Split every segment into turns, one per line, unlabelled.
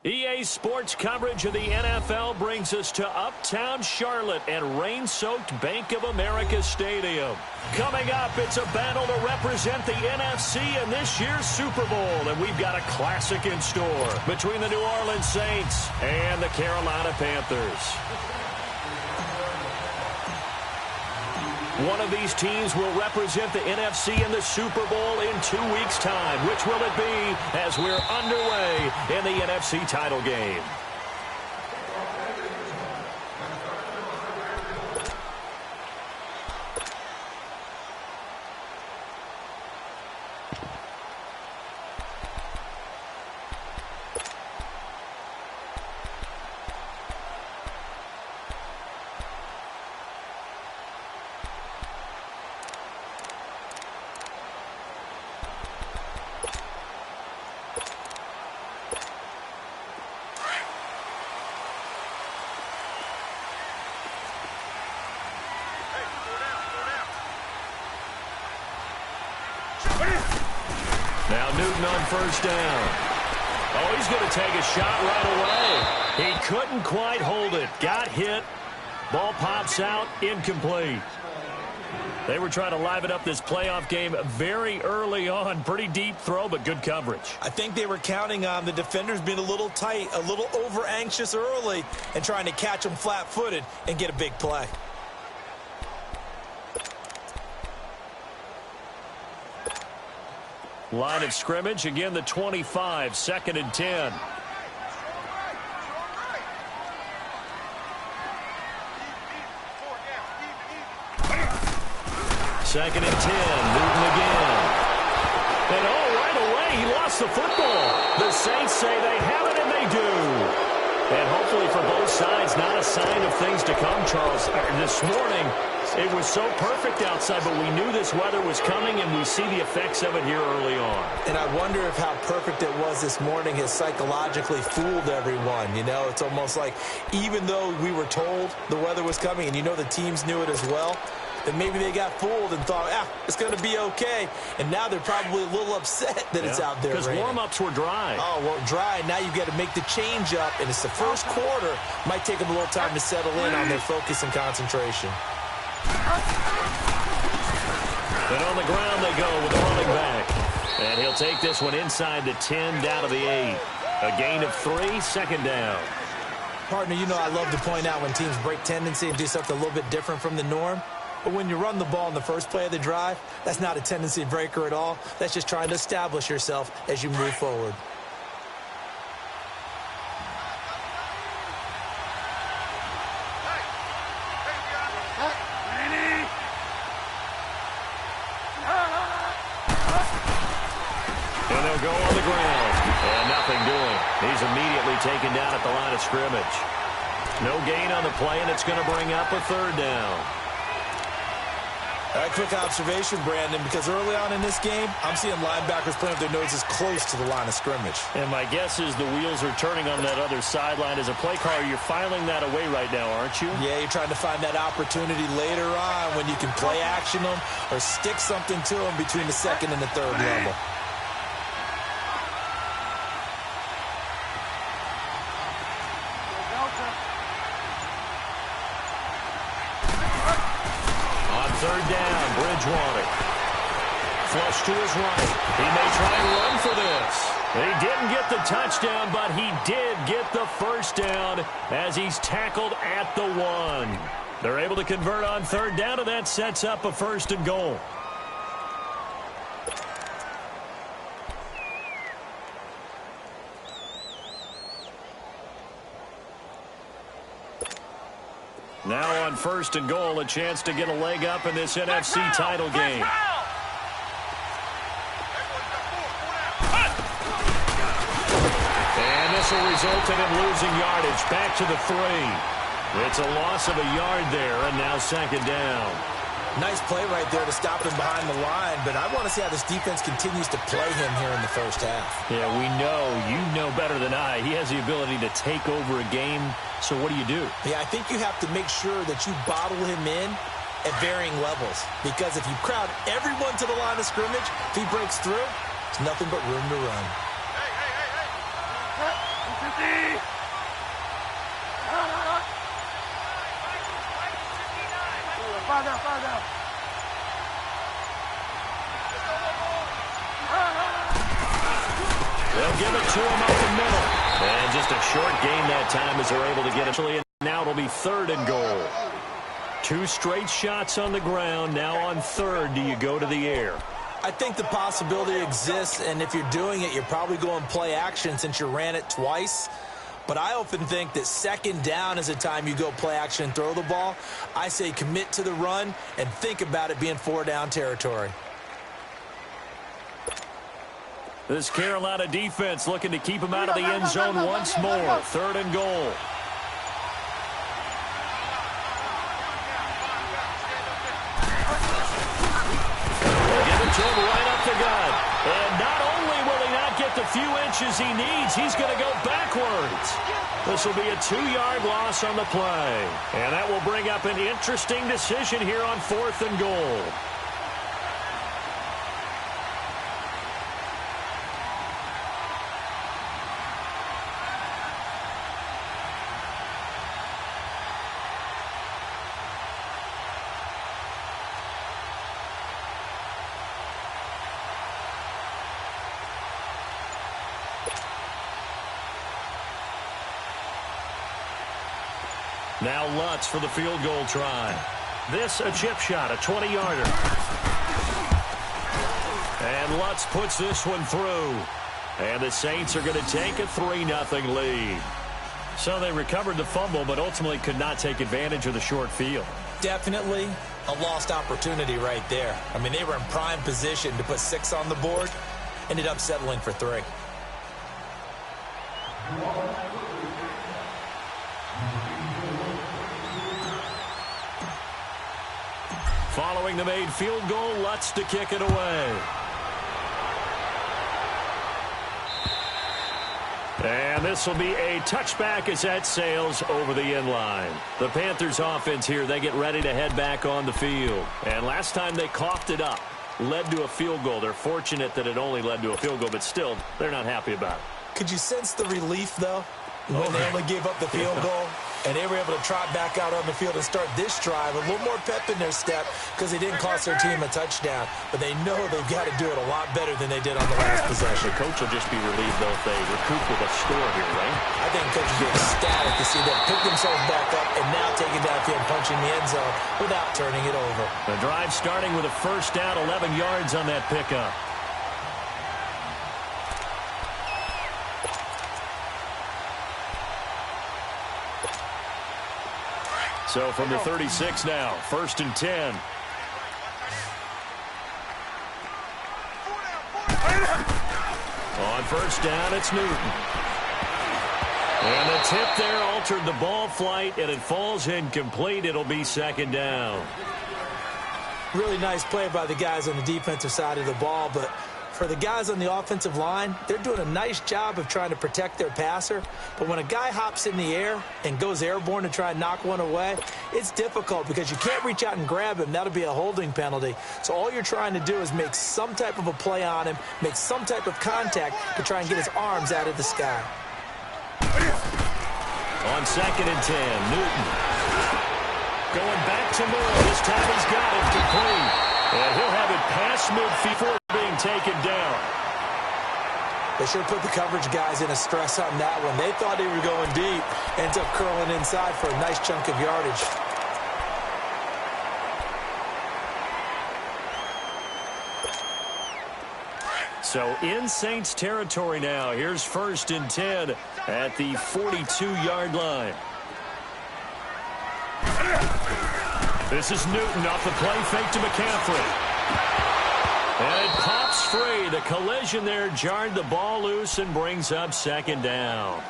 EA Sports coverage of the NFL brings us to Uptown Charlotte and rain-soaked Bank of America Stadium. Coming up, it's a battle to represent the NFC in this year's Super Bowl, and we've got a classic in store between the New Orleans Saints and the Carolina Panthers. One of these teams will represent the NFC in the Super Bowl in 2 weeks' time. Which will it be as we're underway in the NFC title game? Now Newton on first down. Oh, he's going to take a shot right away. He couldn't quite hold it. Got hit. Ball pops out. Incomplete. They were trying to liven up this playoff game very early on. Pretty deep throw, but good coverage.
I think they were counting on the defenders being a little tight, a little over-anxious early, and trying to catch them flat-footed and get a big play.
Line of scrimmage, again the 25, 2nd and 10. Second and 10, Newton again. And right away, he lost the football. The Saints say they have it, and they do. And hopefully for both sides, not a sign of things to come, Charles. This morning, it was so perfect outside, but we knew this weather was coming, and we see the effects of it here early on.
And I wonder if how perfect it was this morning has psychologically fooled everyone. You know, it's almost like even though we were told the weather was coming, and you know the teams knew it as well, then maybe they got fooled and thought, it's going to be okay. And now they're probably a little upset that it's out there.
Because warm-ups were dry.
Oh, well, dry. Now you've got to make the change up, and it's the first quarter. Might take them a little time to settle in on their focus and concentration.
And on the ground they go with the running back. And he'll take this one inside the 10, down to the 8. A gain of 3, 2nd down.
Partner, you know I love to point out when teams break tendency and do something a little bit different from the norm. But when you run the ball in the first play of the drive, that's not a tendency breaker at all. That's just trying to establish yourself as you move forward.
And they'll go on the ground. And nothing doing. He's immediately taken down at the line of scrimmage. No gain on the play, and it's going to bring up a 3rd down.
A quick observation, Brandon, because early on in this game, I'm seeing linebackers playing with their noses close to the line of scrimmage.
And my guess is the wheels are turning on that other sideline. As a play caller, you're filing that away right now, aren't you?
Yeah, you're trying to find that opportunity later on when you can play action them or stick something to them between the 2nd and the 3rd level.
Third down, Bridgewater. Flush to his right. He may try and run for this. He didn't get the touchdown, but he did get the first down as he's tackled at the 1. They're able to convert on 3rd down, and that sets up a 1st and goal. Now on 1st and goal, a chance to get a leg up in this NFC title game. And this will result in him losing yardage. Back to the 3. It's a loss of a yard there, and now 2nd down.
Nice play right there to stop him behind the line, but I want to see how this defense continues to play him here in the first half.
Yeah, we know. You know better than I. He has the ability to take over a game. So what do you do?
Yeah, I think you have to make sure that you bottle him in at varying levels. Because if you crowd everyone to the line of scrimmage, if he breaks through, there's nothing but room to run.
They'll give it to him up the middle. And just a short gain that time as they're able to get it. And now it'll be 3rd and goal. 2 straight shots on the ground. Now on 3rd, do you go to the air?
I think the possibility exists, and if you're doing it, you're probably going play action since you ran it twice. But I often think that 2nd down is the time you go play action and throw the ball. I say commit to the run and think about it being 4-down territory.
This Carolina defense looking to keep him out of the end zone once more. 3rd and goal. To him right up the gut. And not only will he not get the few inches he needs, he's going to go backwards. This will be a 2-yard loss on the play. And that will bring up an interesting decision here on 4th and goal. Now Lutz for the field goal try. This a chip shot, a 20-yarder. And Lutz puts this one through. And the Saints are going to take a 3-0 lead. So they recovered the fumble, but ultimately could not take advantage of the short field.
Definitely a lost opportunity right there. I mean, they were in prime position to put 6 on the board. Ended up settling for 3.
Following the made field goal, Lutz to kick it away. And this will be a touchback as that sails over the end line. The Panthers offense here, they get ready to head back on the field. And last time they coughed it up, led to a field goal. They're fortunate that it only led to a field goal, but still, they're not happy about it.
Could you sense the relief, though, when they only gave up the field goal? And they were able to trot back out on the field and start this drive. A little more pep in their step because they didn't cost their team a touchdown. But they know they've got to do it a lot better than they did on the last possession.
The coach will just be relieved, though, if they recoup with a score here, right?
I think coach will be ecstatic to see them pick themselves back up and now take it downfield, punching the end zone without turning it over.
The drive starting with a 1st down, 11 yards on that pickup. So from the 36 now, 1st and 10. On 1st down, it's Newton. And the tip there altered the ball flight, and it falls incomplete. It'll be 2nd down.
Really nice play by the guys on the defensive side of the ball, but for the guys on the offensive line, they're doing a nice job of trying to protect their passer. But when a guy hops in the air and goes airborne to try and knock one away, it's difficult because you can't reach out and grab him. That'll be a holding penalty. So all you're trying to do is make some type of a play on him, make some type of contact to try and get his arms out of the sky.
On 2nd and 10, Newton. Going back to Moore. This time he's got it complete. And he'll have it past midfield before being taken down.
They sure put the coverage guys in a stress on that one. They thought they were going deep. Ends up curling inside for a nice chunk of yardage.
So in Saints territory now. Here's 1st and 10 at the 42-yard line. This is Newton off the play fake to McCaffrey. And it pops free. The collision there jarred the ball loose and brings up 2nd down.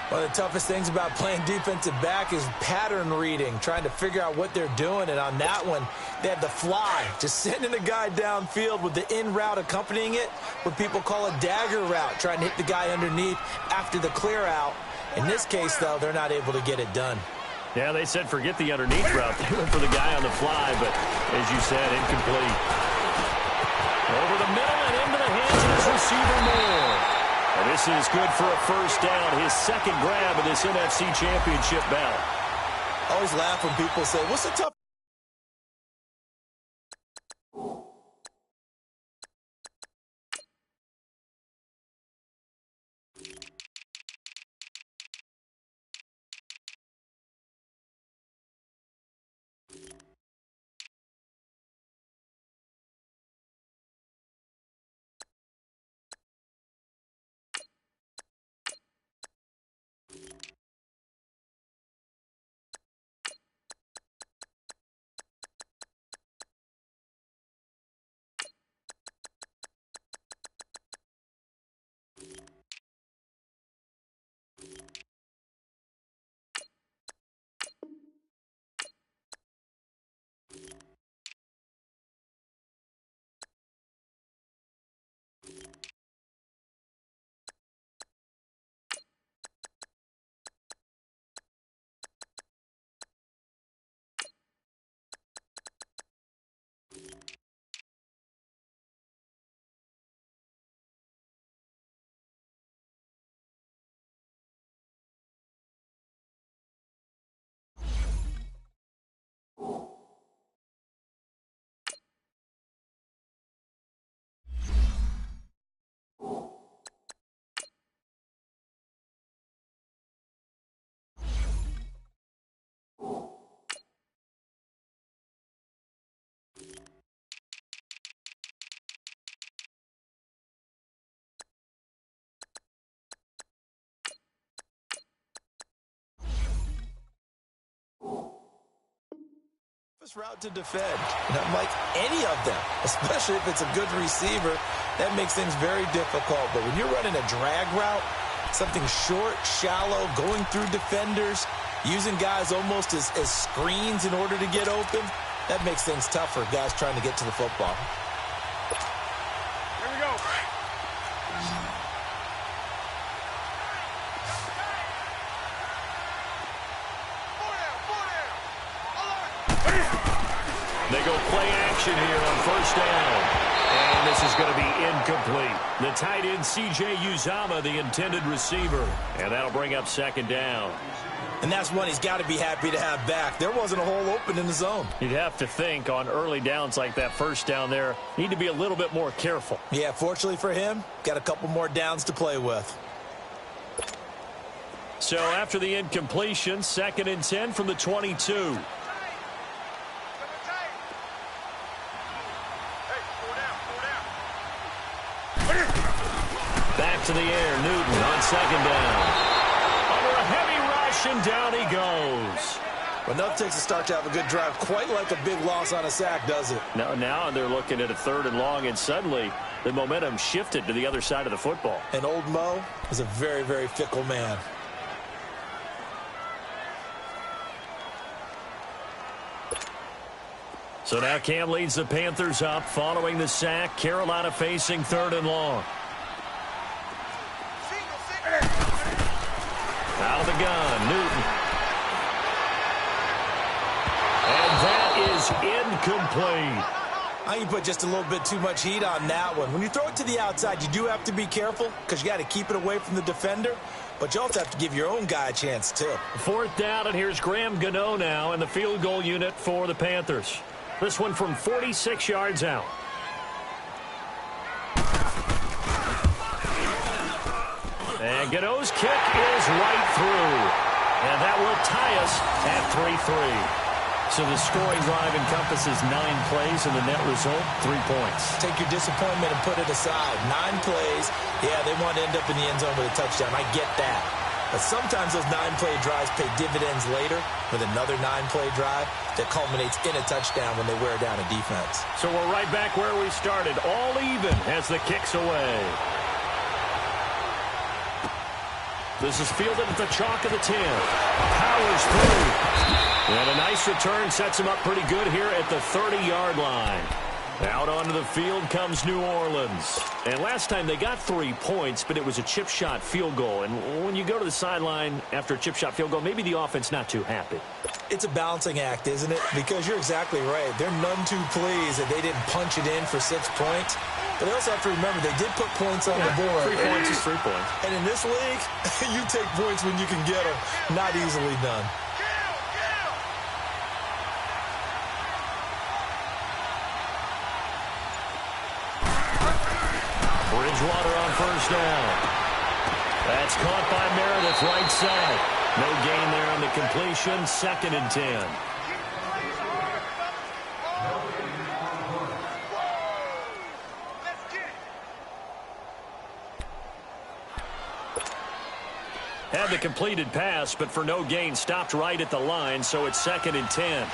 One of the toughest things about playing defensive back is pattern reading, trying to figure out what they're doing. And on that one, they had the fly, just sending the guy downfield with the in route accompanying it, what people call a dagger route, trying to hit the guy underneath after the clear out. In this case, though, they're not able to get it done.
Yeah, they said forget the underneath route. They went for the guy on the fly, but as you said, incomplete. Over the middle and into the hands of his receiver Moore. And this This is good for a first down. His second grab of this NFC Championship bout.
I always laugh when people say, what's the tough? Route to defend. Not like any of them, especially if it's a good receiver. That makes things very difficult. But when you're running a drag route, something short, shallow, going through defenders, using guys almost as screens in order to get open, that makes things tough for guys trying to get to the football.
Here we go.
They go play action here on first down. And this is going to be incomplete. The tight end, C.J. Uzomah, the intended receiver. And that'll bring up second down.
And that's one he's got to be happy to have back. There wasn't a hole open in the zone.
You'd have to think on early downs like that first down there, need to be a little bit more careful.
Yeah, fortunately for him, got a couple more downs to play with.
So after the incompletion, 2nd and 10 from the 22. Back to the air, Newton on second down. Under a heavy rush, and down he goes.
Well, enough takes a start to have a good drive, quite like a big loss on a sack, does it?
Now they're looking at a 3rd and long, and suddenly the momentum shifted to the other side of the football.
And old Mo is a very, very fickle man.
So now Cam leads the Panthers up following the sack. Carolina facing 3rd and long. Out of the gun, Newton. And that is incomplete.
I can put just a little bit too much heat on that one. When you throw it to the outside, you do have to be careful because you got to keep it away from the defender, but you also have to give your own guy a chance too.
4th down, and here's Graham Gano now in the field goal unit for the Panthers. This one from 46 yards out. And Gano's kick is right through. And that will tie us at 3-3. So the scoring drive encompasses 9 plays, and the net result, 3 points.
Take your disappointment and put it aside. 9 plays. Yeah, they want to end up in the end zone with a touchdown. I get that. But sometimes those 9-play drives pay dividends later with another 9-play drive that culminates in a touchdown when they wear down a defense.
So we're right back where we started, all even as the kick's away. This is fielded at the chalk of the 10. Powers through. And a nice return sets him up pretty good here at the 30-yard line. Out onto the field comes New Orleans. And last time they got 3 points, but it was a chip shot field goal. And when you go to the sideline after a chip shot field goal, maybe the offense not too happy.
It's a balancing act, isn't it? Because you're exactly right. They're none too pleased that they didn't punch it in for 6 points. But they also have to remember they did put points on the board.
3 points is 3 points.
And in this league, you take points when you can get them. Not easily done.
Bridgewater on first down. That's caught by Meredith right side. No gain there on the completion. 2nd and 10. Had the completed pass, but for no gain, stopped right at the line, so it's 2nd and 10.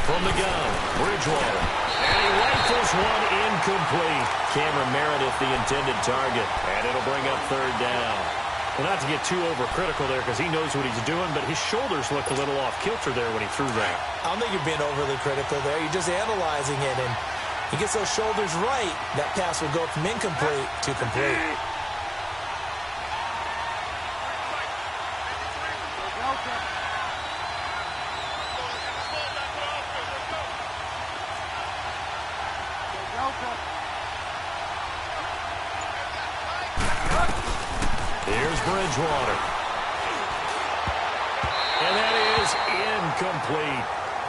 From the gun, Bridgewater. And he rifles one incomplete. Cameron Meredith, the intended target. And it'll bring up 3rd down. Well, not to get too overcritical there because he knows what he's doing, but his shoulders looked a little off kilter there when he threw that.
I don't think you're being overly critical there. You're just analyzing it, and he gets those shoulders right. That pass will go from incomplete to complete.
Here's Bridgewater. And that is incomplete.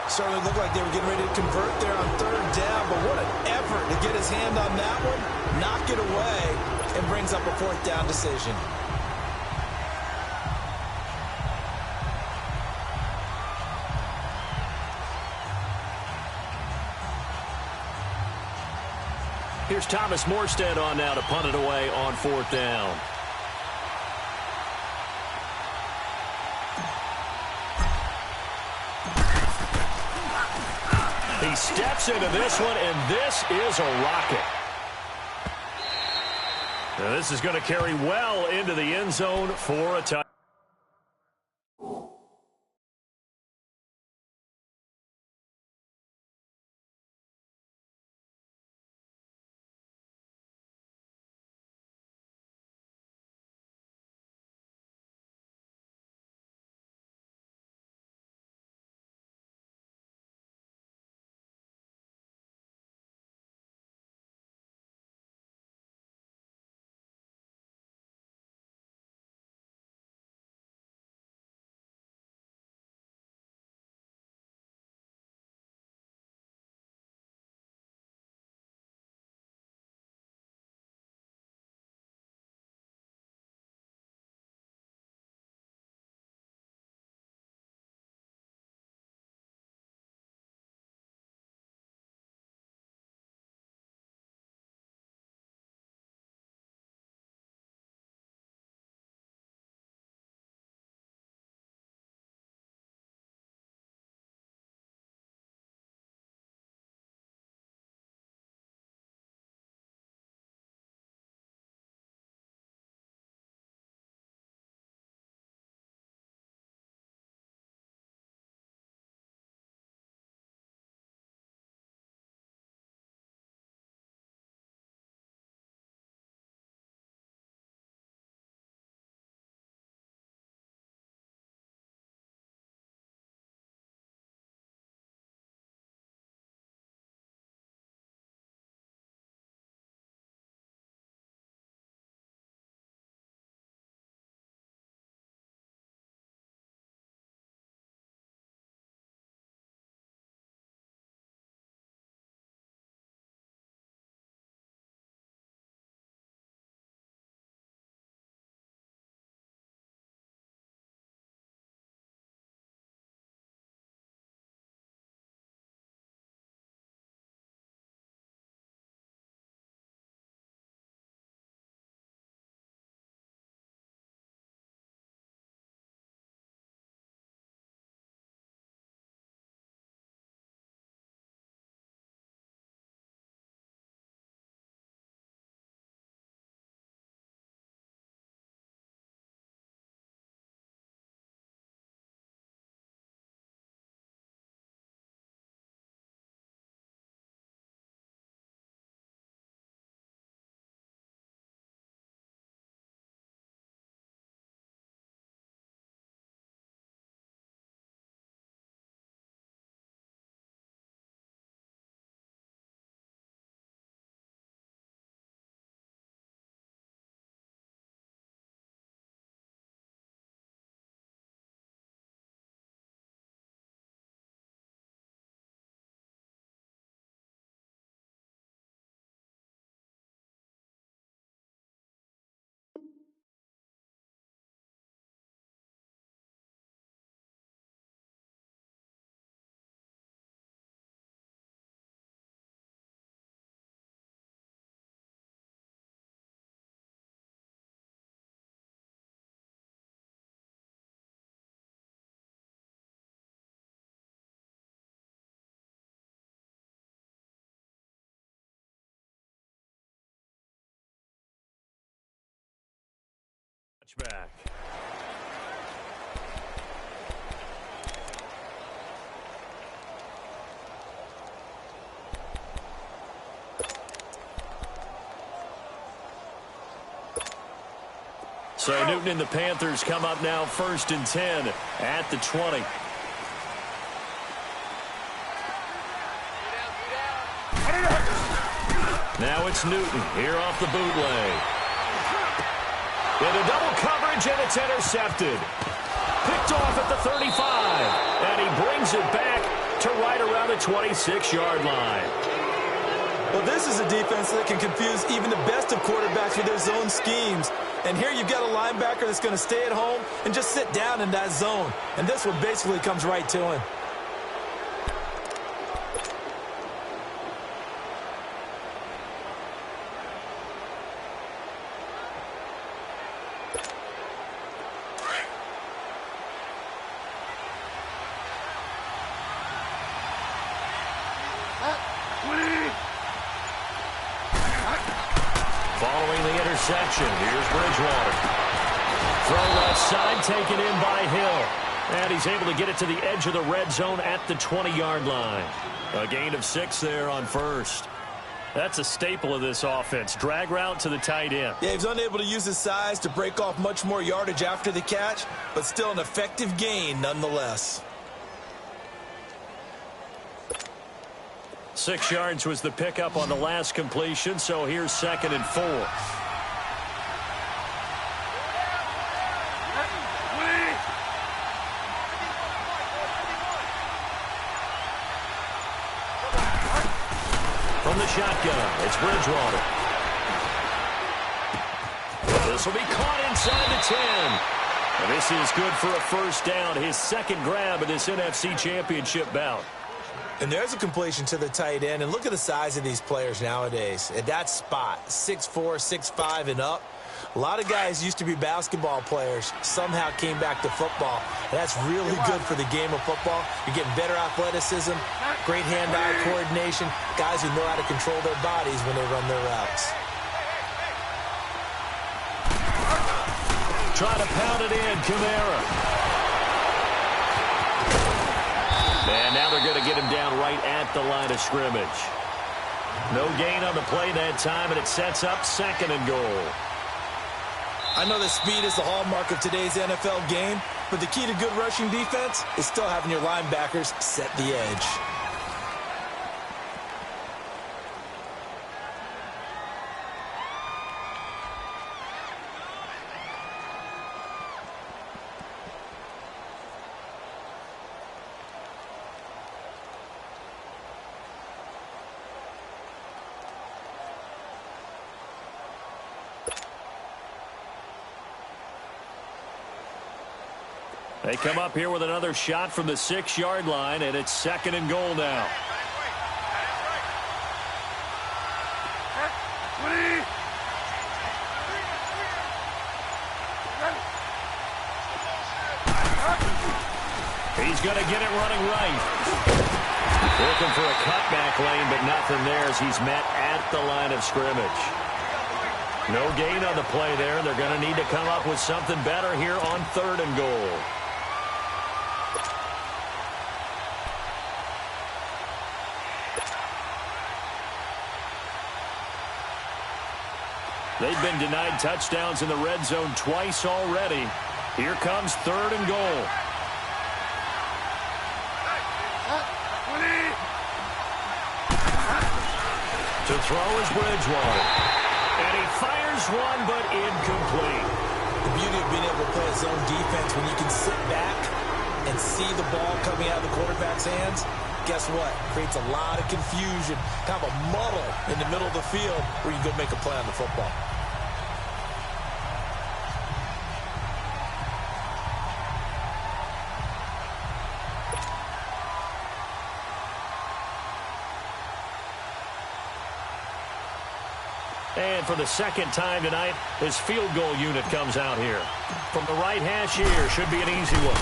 Certainly looked like they were getting ready to convert there on 3rd down, but what an effort to get his hand on that one, knock it away, and brings up a 4th down decision.
Here's Thomas Morstead on now to punt it away on 4th down. He steps into this one, and this is a rocket. Now this is going to carry well into the end zone for a touchdown. Back. So Newton and the Panthers come up now 1st and 10 at the 20. Now it's Newton here off the bootleg. Into double coverage, and it's intercepted. Picked off at the 35, and he brings it back to right around the 26-yard line.
Well, this is a defense that can confuse even the best of quarterbacks with their zone schemes. And here you've got a linebacker that's going to stay at home and just sit down in that zone. And this one basically comes right to him.
Following the interception, here's Bridgewater. Throw left side, taken in by Hill. And he's able to get it to the edge of the red zone at the 20-yard line. A gain of 6 there on first. That's a staple of this offense. Drag route to the tight end.
Yeah, he's unable to use his size to break off much more yardage after the catch, but still an effective gain nonetheless.
6 yards was the pickup on the last completion, so here's 2nd and 4. From the shotgun, it's Bridgewater. This will be caught inside the 10. And this is good for a first down, his second grab of this NFC Championship bout.
And there's a completion to the tight end. And look at the size of these players nowadays. At that spot, 6'4", 6'5", and up. A lot of guys used to be basketball players, somehow came back to football. And that's really good for the game of football. You're getting better athleticism, great hand-eye coordination, guys who know how to control their bodies when they run their routes.
Trying to pound it in, Kamara. And now they're going to get him down right at the line of scrimmage. No gain on the play that time, and it sets up 2nd and goal.
I know that speed is the hallmark of today's NFL game, but the key to good rushing defense is still having your linebackers set the edge.
They come up here with another shot from the 6-yard line, and it's 2nd and goal now. He's going to get it running right. Looking for a cutback lane, but nothing there as he's met at the line of scrimmage. No gain on the play there. They're going to need to come up with something better here on 3rd and goal. They've been denied touchdowns in the red zone twice already. Here comes 3rd and goal. To throw is Bridgewater. And he fires one, but incomplete.
The beauty of being able to play a zone defense when you can sit back and see the ball coming out of the quarterback's hands, guess what? Creates a lot of confusion, kind of a muddle in the middle of the field where you can go make a play on the football.
And for the 2nd time tonight, his field goal unit comes out here. From the right hash here, should be an easy one.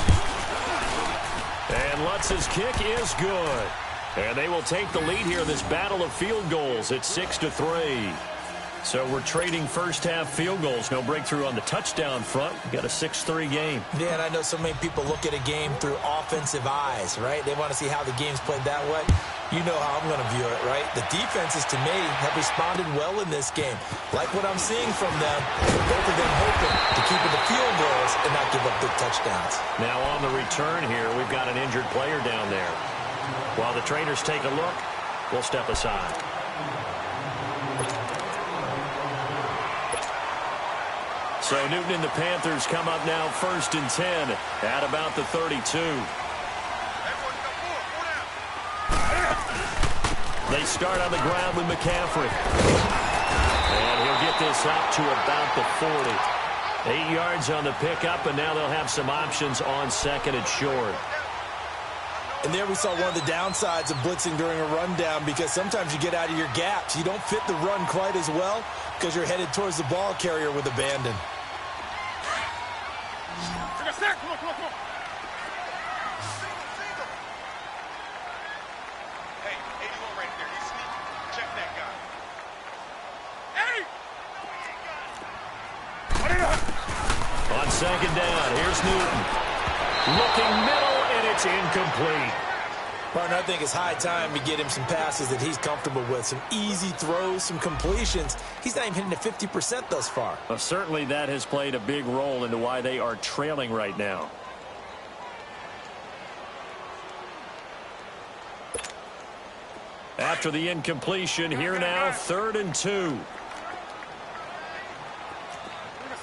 And Lutz's kick is good. And they will take the lead here in this battle of field goals at 6-3. So we're trading first-half field goals. No breakthrough on the touchdown front. We got a 6-3 game.
Yeah, and I know so many people look at a game through offensive eyes, right? They want to see how the game's played that way. You know how I'm going to view it, right? The defenses, to me, have responded well in this game. Like what I'm seeing from them, both of them hoping to keep it to field goals and not give up big touchdowns.
Now on the return here, we've got an injured player down there. While the trainers take a look, we'll step aside. So Newton and the Panthers come up now 1st and 10 at about the 32. They start on the ground with McCaffrey. And he'll get this up to about the 40. 8 yards on the pickup, and now they'll have some options on 2nd and short.
And there we saw one of the downsides of blitzing during a rundown, because sometimes you get out of your gaps. You don't fit the run quite as well because you're headed towards the ball carrier with abandon.
Come on. Hey, 81 right there. He's sneaky. Check that guy. Hey!
On 2nd down, here's Newton. Looking middle, and it's incomplete.
Partner, I think it's high time to get him some passes that he's comfortable with. Some easy throws, some completions. He's not even hitting at 50% thus far.
Well, certainly that has played a big role into why they are trailing right now. After the incompletion, here now, 3rd and 2.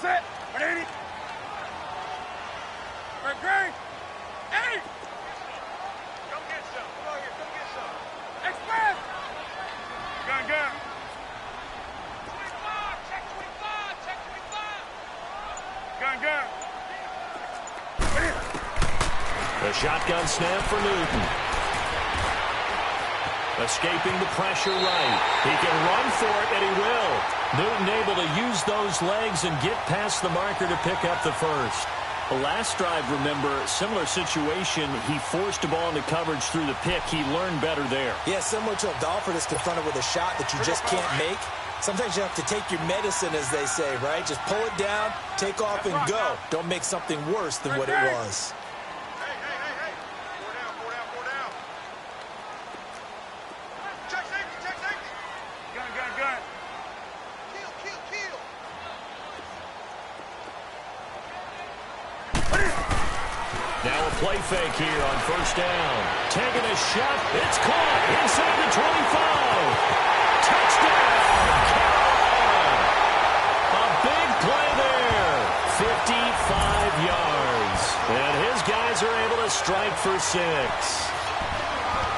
Set. Ready? Great. Hey! Come get some. Come on here. Come get some. Express! Gun. 25. Check 25. Check 25. Gun.
The shotgun snap for Newton. Escaping the pressure right. He can run for it, and he will. Newton able to use those legs and get past the marker to pick up the first. The last drive, remember, similar situation. He forced the ball into coverage through the pick. He learned better there.
Yeah, similar to a golfer that's confronted with a shot that you just can't make. Sometimes you have to take your medicine, as they say, right? Just pull it down, take off, and go. Don't make something worse than what it was.
Hey. Four down. Check safety. Gun. Kill.
Now a play fake here on 1st down. Taking a shot. It's caught inside the 25. Touchdown, Carolina. A big play there. 55 yards. And his guys are able to strike for 6.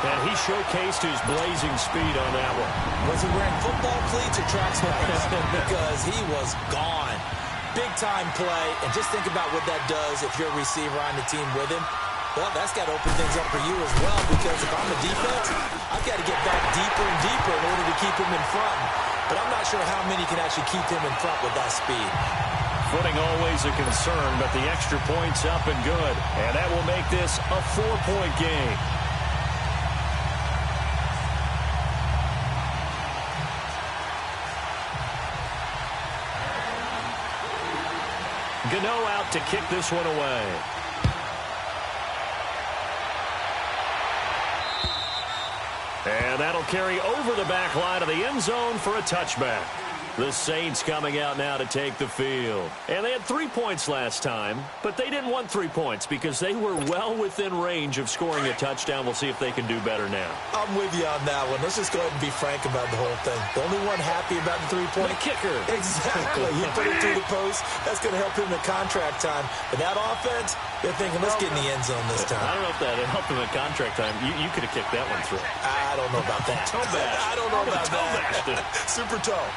And he showcased his blazing speed on that one.
Was he wearing football cleats or track spikes? Because he was gone. Big-time play, and just think about what that does if you're a receiver on the team with him. Well, that's got to open things up for you as well, because if I'm a defense, I've got to get back deeper and deeper in order to keep him in front. But I'm not sure how many can actually keep him in front with that speed.
Footing always a concern, but the extra point's up and good. And that will make this a 4-point game. Gano out to kick this one away. And that'll carry over the back line of the end zone for a touchback. The Saints coming out now to take the field. And they had 3 points last time, but they didn't want 3 points because they were well within range of scoring a touchdown. We'll see if they can do better now.
I'm with you on that one. Let's just go ahead and be frank about the whole thing. The only one happy about the 3-point?
The kicker.
Exactly. He put it through the post. That's going to help him in contract time. But that offense, they're thinking, let's get in the end zone this time.
I don't know if that helped him in contract time. You could have kicked that one through.
I don't know about that.
Toe bash.
I don't know about
that.
Super toe.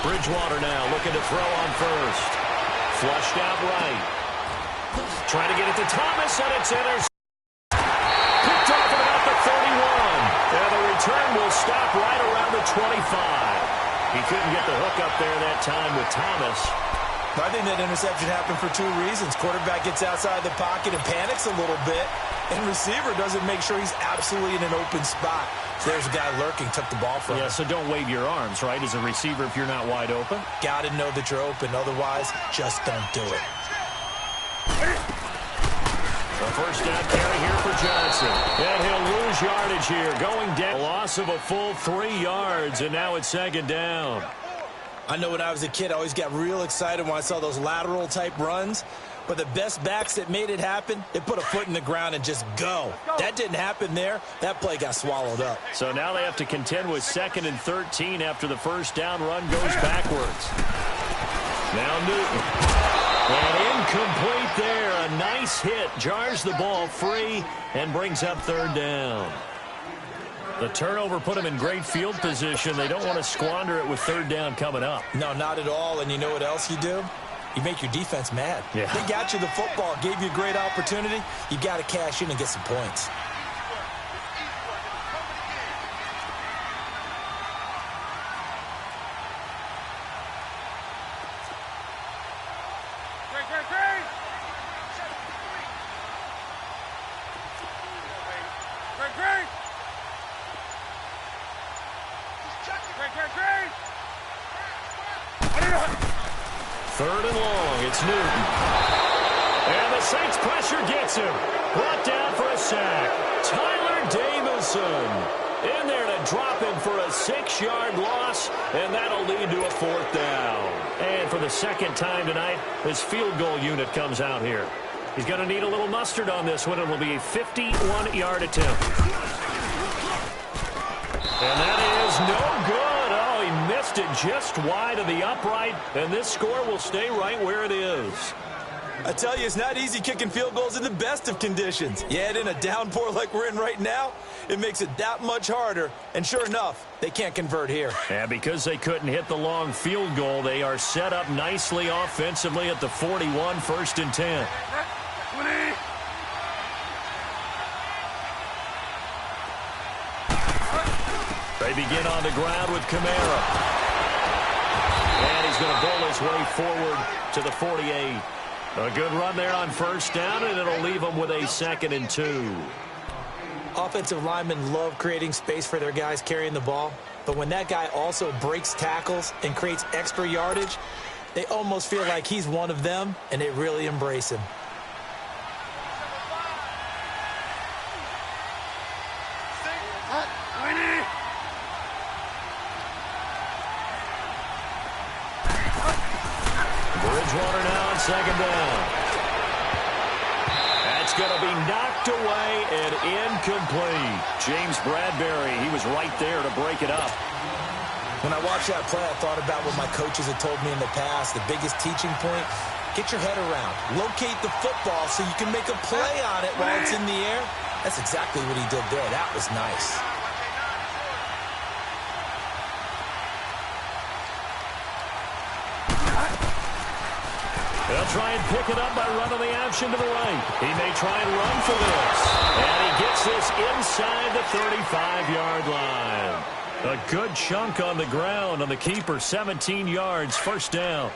Bridgewater now looking to throw on first. Flushed out right. Trying to get it to Thomas, and it's intercepted. Picked off at about the 31. And the return will stop right around the 25. He couldn't get the hook up there that time with Thomas.
I think that interception happened for 2 reasons. Quarterback gets outside the pocket and panics a little bit. And receiver doesn't make sure he's absolutely in an open spot. There's a guy lurking, took the ball from him.
Yeah, so don't wave your arms, right, as a receiver if you're not wide open.
Got to know that you're open. Otherwise, just don't do it.
A first down carry here for Johnson. And he'll lose yardage here. Going down. A loss of a full 3 yards, and now it's second down.
I know when I was a kid, I always got real excited when I saw those lateral-type runs. But the best backs that made it happen, they put a foot in the ground and just go. That didn't happen there. That play got swallowed up.
So now they have to contend with 2nd and 13 after the first down run goes backwards. Now Newton. And incomplete there. A nice hit. Jars the ball free and brings up 3rd down. The turnover put them in great field position. They don't want to squander it with 3rd down coming up.
No, not at all. And you know what else you do? You make your defense mad.
Yeah.
They got you the football, gave you a great opportunity. You got to cash in and get some points.
Third and long, it's Newton. And the Saints pressure gets him. Brought down for a sack. Tyler Davison in there to drop him for a 6-yard loss, and that'll lead to a 4th down. And for the 2nd time tonight, his field goal unit comes out here. He's going to need a little mustard on this one. It will be a 51-yard attempt. And that is no good. Oh, he missed it just wide of the upright, and this score will stay right where it is.
I tell you, it's not easy kicking field goals in the best of conditions. Yet in a downpour like we're in right now, it makes it that much harder. And sure enough, they can't convert here.
And because they couldn't hit the long field goal, they are set up nicely offensively at the 41, 1st and 10.
20.
They begin on the ground with Kamara. And he's going to bowl his way forward to the 48. A good run there on 1st down, and it'll leave them with a 2nd and 2.
Offensive linemen love creating space for their guys carrying the ball. But when that guy also breaks tackles and creates extra yardage, they almost feel like he's one of them, and they really embrace him.
Bridgewater now on 2nd down. That's going to be knocked away and incomplete. James Bradbury, he was right there to break it up.
When I watched that play, I thought about what my coaches had told me in the past. The biggest teaching point, get your head around. Locate the football so you can make a play on it while it's in the air. That's exactly what he did there. That was nice.
They'll try and pick it up by running the option to the right. He may try and run for this. And he gets this inside the 35-yard line. A good chunk on the ground on the keeper, 17 yards, 1st down.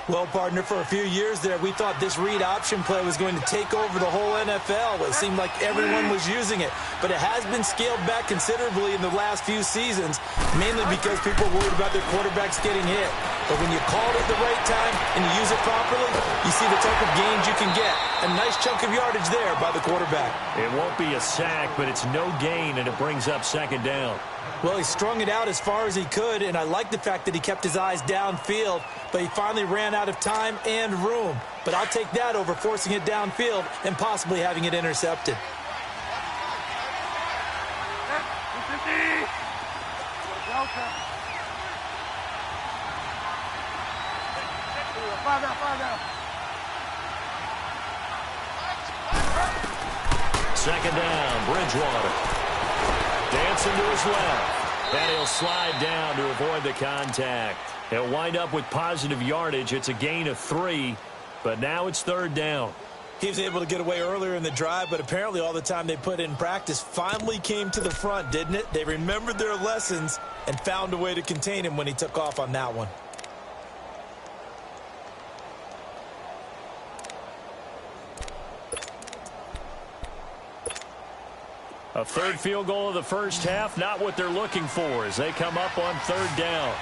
Well, partner, for a few years there, we thought this read option play was going to take over the whole NFL. It seemed like everyone was using it. But it has been scaled back considerably in the last few seasons, mainly because people are worried about their quarterbacks getting hit. But when you call it at the right time and you use it properly, you see the type of gains you can get. A nice chunk of yardage there by the quarterback.
It won't be a sack, but it's no gain, and it brings up 2nd down.
Well, he strung it out as far as he could, and I like the fact that he kept his eyes downfield, but he finally ran out of time and room. But I'll take that over forcing it downfield and possibly having it intercepted.
Second down, Bridgewater. Dancing to his left. And he'll slide down to avoid the contact. He'll wind up with positive yardage. It's a gain of 3, but now it's 3rd down.
He was able to get away earlier in the drive, but apparently all the time they put in practice finally came to the front, didn't it? They remembered their lessons and found a way to contain him when he took off on that one.
A third field goal of the first half, not what they're looking for as they come up on third down.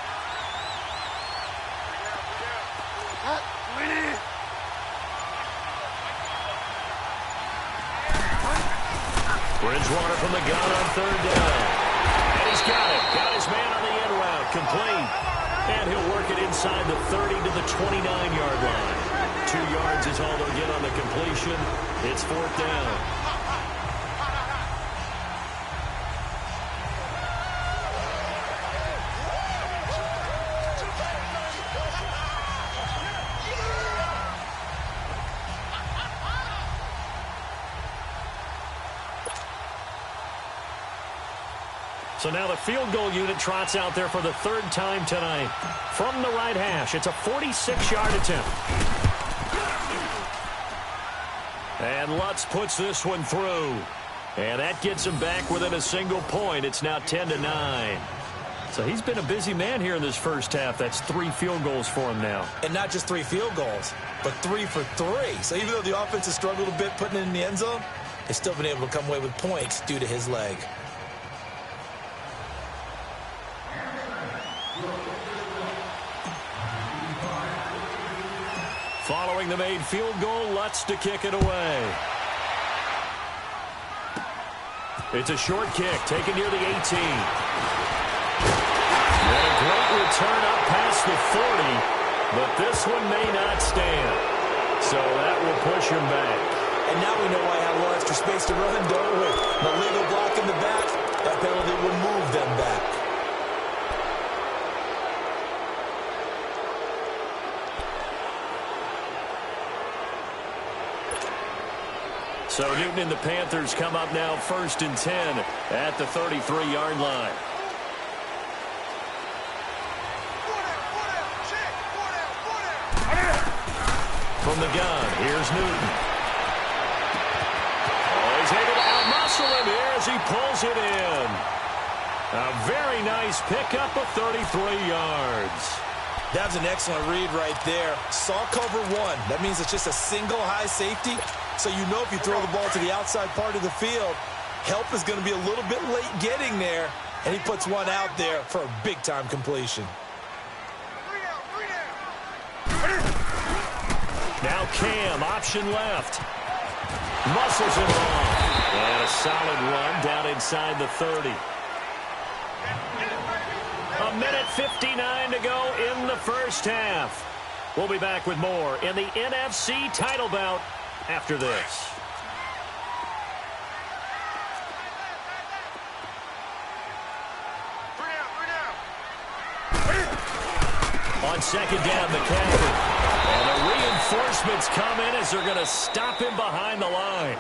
Bridgewater from the gun on third down. And he's got it. Got his man on the end route. Complete. And he'll work it inside the 30 to the 29-yard line. 2 yards is all they'll get on the completion. It's fourth down. So now the field goal unit trots out there for the third time tonight. From the right hash, it's a 46-yard attempt. And Lutz puts this one through. And that gets him back within a single point. It's now 10-9. So he's been a busy man here in this first half. That's 3 field goals for him now.
And not just 3 field goals, but 3 for 3. So even though the offense has struggled a bit putting it in the end zone, they've still been able to come away with points due to his leg.
Following the made field goal, Lutz to kick it away. It's a short kick, taken near the 18. And a great return up past the 40, but this one may not stand. So that will push him back.
And now we know why I have a little extra space to run, don't we? The legal block in the back, that penalty will move them back.
So Newton and the Panthers come up now 1st and 10 at the 33-yard line. From the gun, here's Newton. Oh, he's able to outmuscle him here as he pulls it in. A very nice pickup of 33 yards.
That's an excellent read right there. Saw cover 1. That means it's just a single high safety. So you know if you throw the ball to the outside part of the field, help is going to be a little bit late getting there. And he puts one out there for a big-time completion.
Now Cam, option left. Muscles it long. And a solid run down inside the 30. A minute 59 to go in the first half. We'll be back with more in the NFC title bout after this. On second down, McCaffrey. And the reinforcements come in as they're going to stop him behind the line.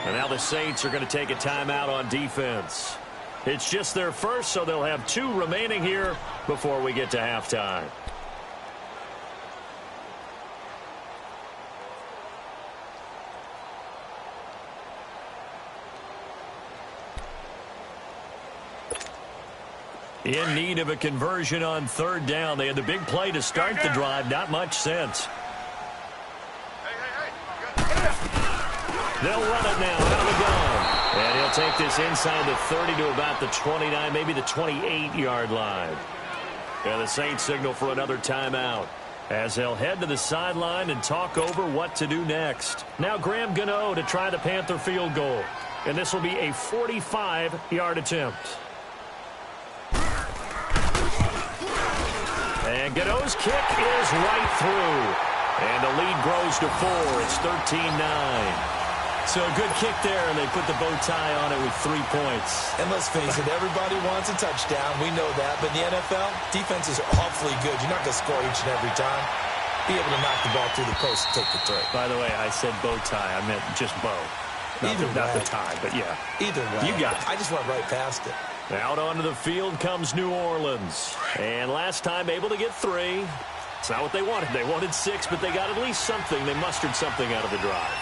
And now the Saints are going to take a timeout on defense. It's just their first, so they'll have 2 remaining here before we get to halftime. In need of a conversion on third down. They had the big play to start the drive. Not much sense. They'll run it now out of the gun. And he'll take this inside the 30 to about the 29, maybe the 28-yard line. And the Saints signal for another timeout as they'll head to the sideline and talk over what to do next. Now Graham Gano to try the Panther field goal. And this will be a 45-yard attempt. And Gano's kick is right through. And the lead grows to 4. It's 13-9. So a good kick there, and they put the bow tie on it with 3 points.
And let's face it, everybody wants a touchdown. We know that. But in the NFL, defenses are awfully good. You're not going to score each and every time. Be able to knock the ball through the post and take the three.
By the way, I said bow tie. I meant just bow. Not the tie, but yeah.
Either way.
You got it.
I just went right past it.
Out onto the field comes New Orleans. And last time able to get 3. It's not what they wanted. They wanted 6, but they got at least something. They mustered something out of the drive.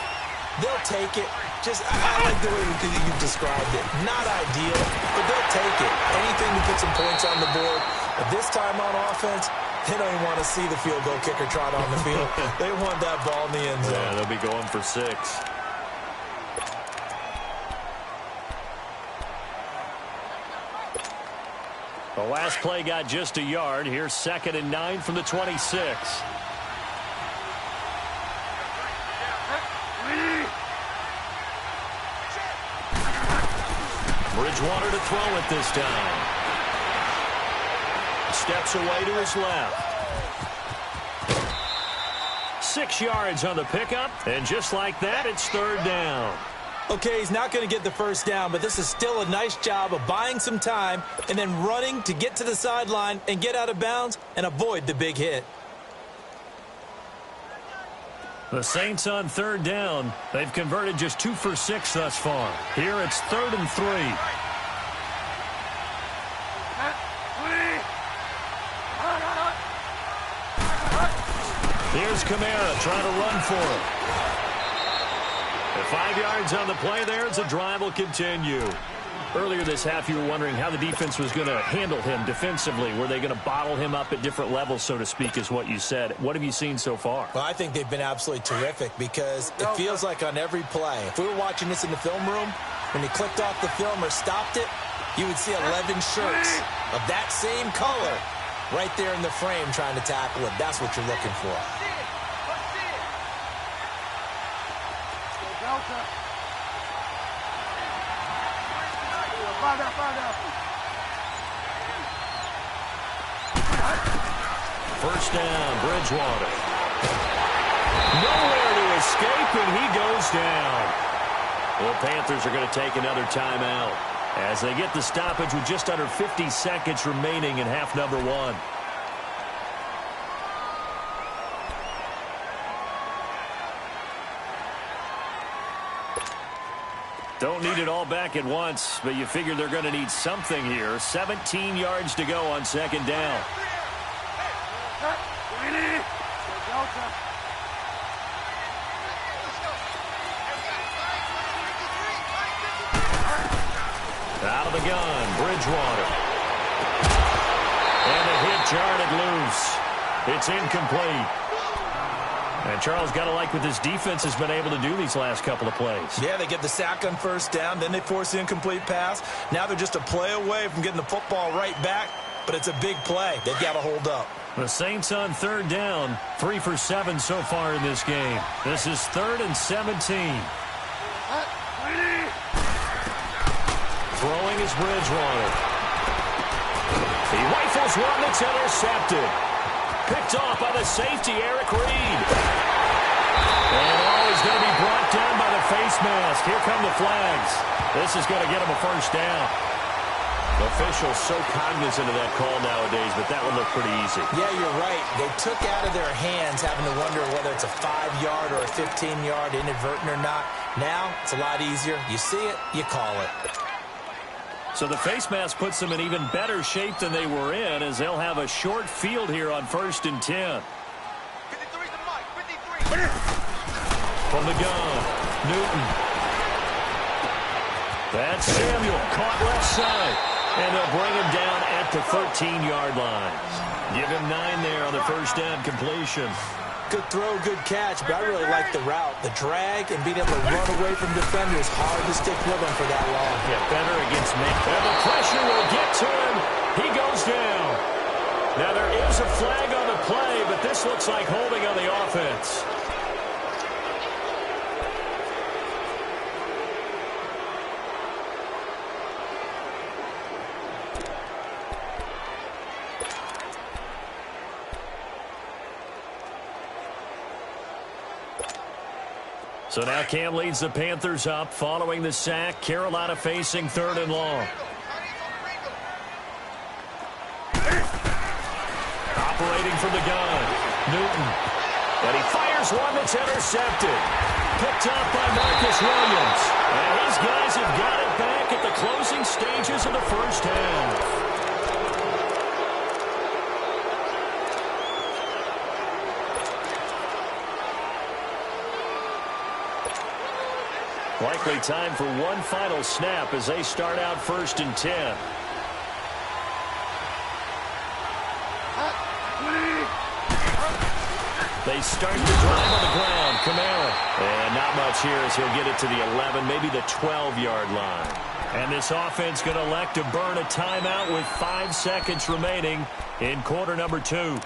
They'll take it. I like the way you described it. Not ideal, but they'll take it. Anything to put some points on the board. But this time on offense, they don't even want to see the field goal kicker trot on the field. They want that ball in the end zone.
Yeah, they'll be going for 6. The last play got just a yard. Here's 2nd and 9 from the 26. Bridgewater to throw it this time. Steps away to his left. 6 yards on the pickup, and just like that, it's 3rd down.
Okay, he's not going to get the first down, but this is still a nice job of buying some time and then running to get to the sideline and get out of bounds and avoid the big hit.
The Saints on 3rd down. They've converted just 2 for 6 thus far. Here it's 3rd and 3. Here's Kamara trying to run for it. 5 yards on the play there as the drive will continue. Earlier this half, you were wondering how the defense was going to handle him defensively. Were they going to bottle him up at different levels, so to speak, is what you said. What have you seen so far?
Well, I think they've been absolutely terrific because it feels like on every play, if we were watching this in the film room, when he clicked off the film or stopped it, you would see 11 shirts of that same color right there in the frame trying to tackle it. That's what you're looking for.
First down, Bridgewater. Nowhere to escape, and he goes down. The Panthers are going to take another timeout as they get the stoppage with just under 50 seconds remaining in half number 1. Don't need it all back at once, but you figure they're going to need something here. 17 yards to go on 2nd down. Out of the gun, Bridgewater. And the hit jarred loose. It's incomplete. And Charles, got to like what this defense has been able to do these last couple of plays.
Yeah, they get the sack on first down, then they force the incomplete pass. Now they're just a play away from getting the football right back, but it's a big play. They've got to hold up.
The Saints on 3rd down, 3 for 7 so far in this game. This is 3rd and 17. Throwing is Bridgewater. He rifles one that's intercepted. Picked off by the safety, Eric Reed. And he's going to be brought down by the face mask. Here come the flags. This is going to get him a first down. The officials so cognizant of that call nowadays, but that would look pretty easy.
Yeah, you're right. They took out of their hands having to wonder whether it's a 5-yard or a 15-yard inadvertent or not. Now, it's a lot easier. You see it, you call it.
So the face mask puts them in even better shape than they were in, as they'll have a short field here on 1st and 10.
53.
From the gun, Newton. That's Samuel, caught left side. And they'll bring him down at the 13-yard line. Give him 9 there on the first down completion.
Good throw, good catch, but I really like the route. The drag and being able to run away from defenders. Hard to stick with him for that long.
Yeah, better against me. And the pressure will get to him. He goes down. Now there is a flag on the play, but this looks like holding on the offense. So now Cam leads the Panthers up following the sack. Carolina facing 3rd and long. Operating from the gun, Newton. And he fires one that's intercepted. Picked up by Marcus Williams. And these guys have got it back at the closing stages of the first half. Likely time for one final snap as they start out 1st and 10. They start the drive on the ground. Kamara. And not much here as he'll get it to the 11, maybe the 12-yard line. And this offense going to elect to burn a timeout with 5 seconds remaining in quarter number 2.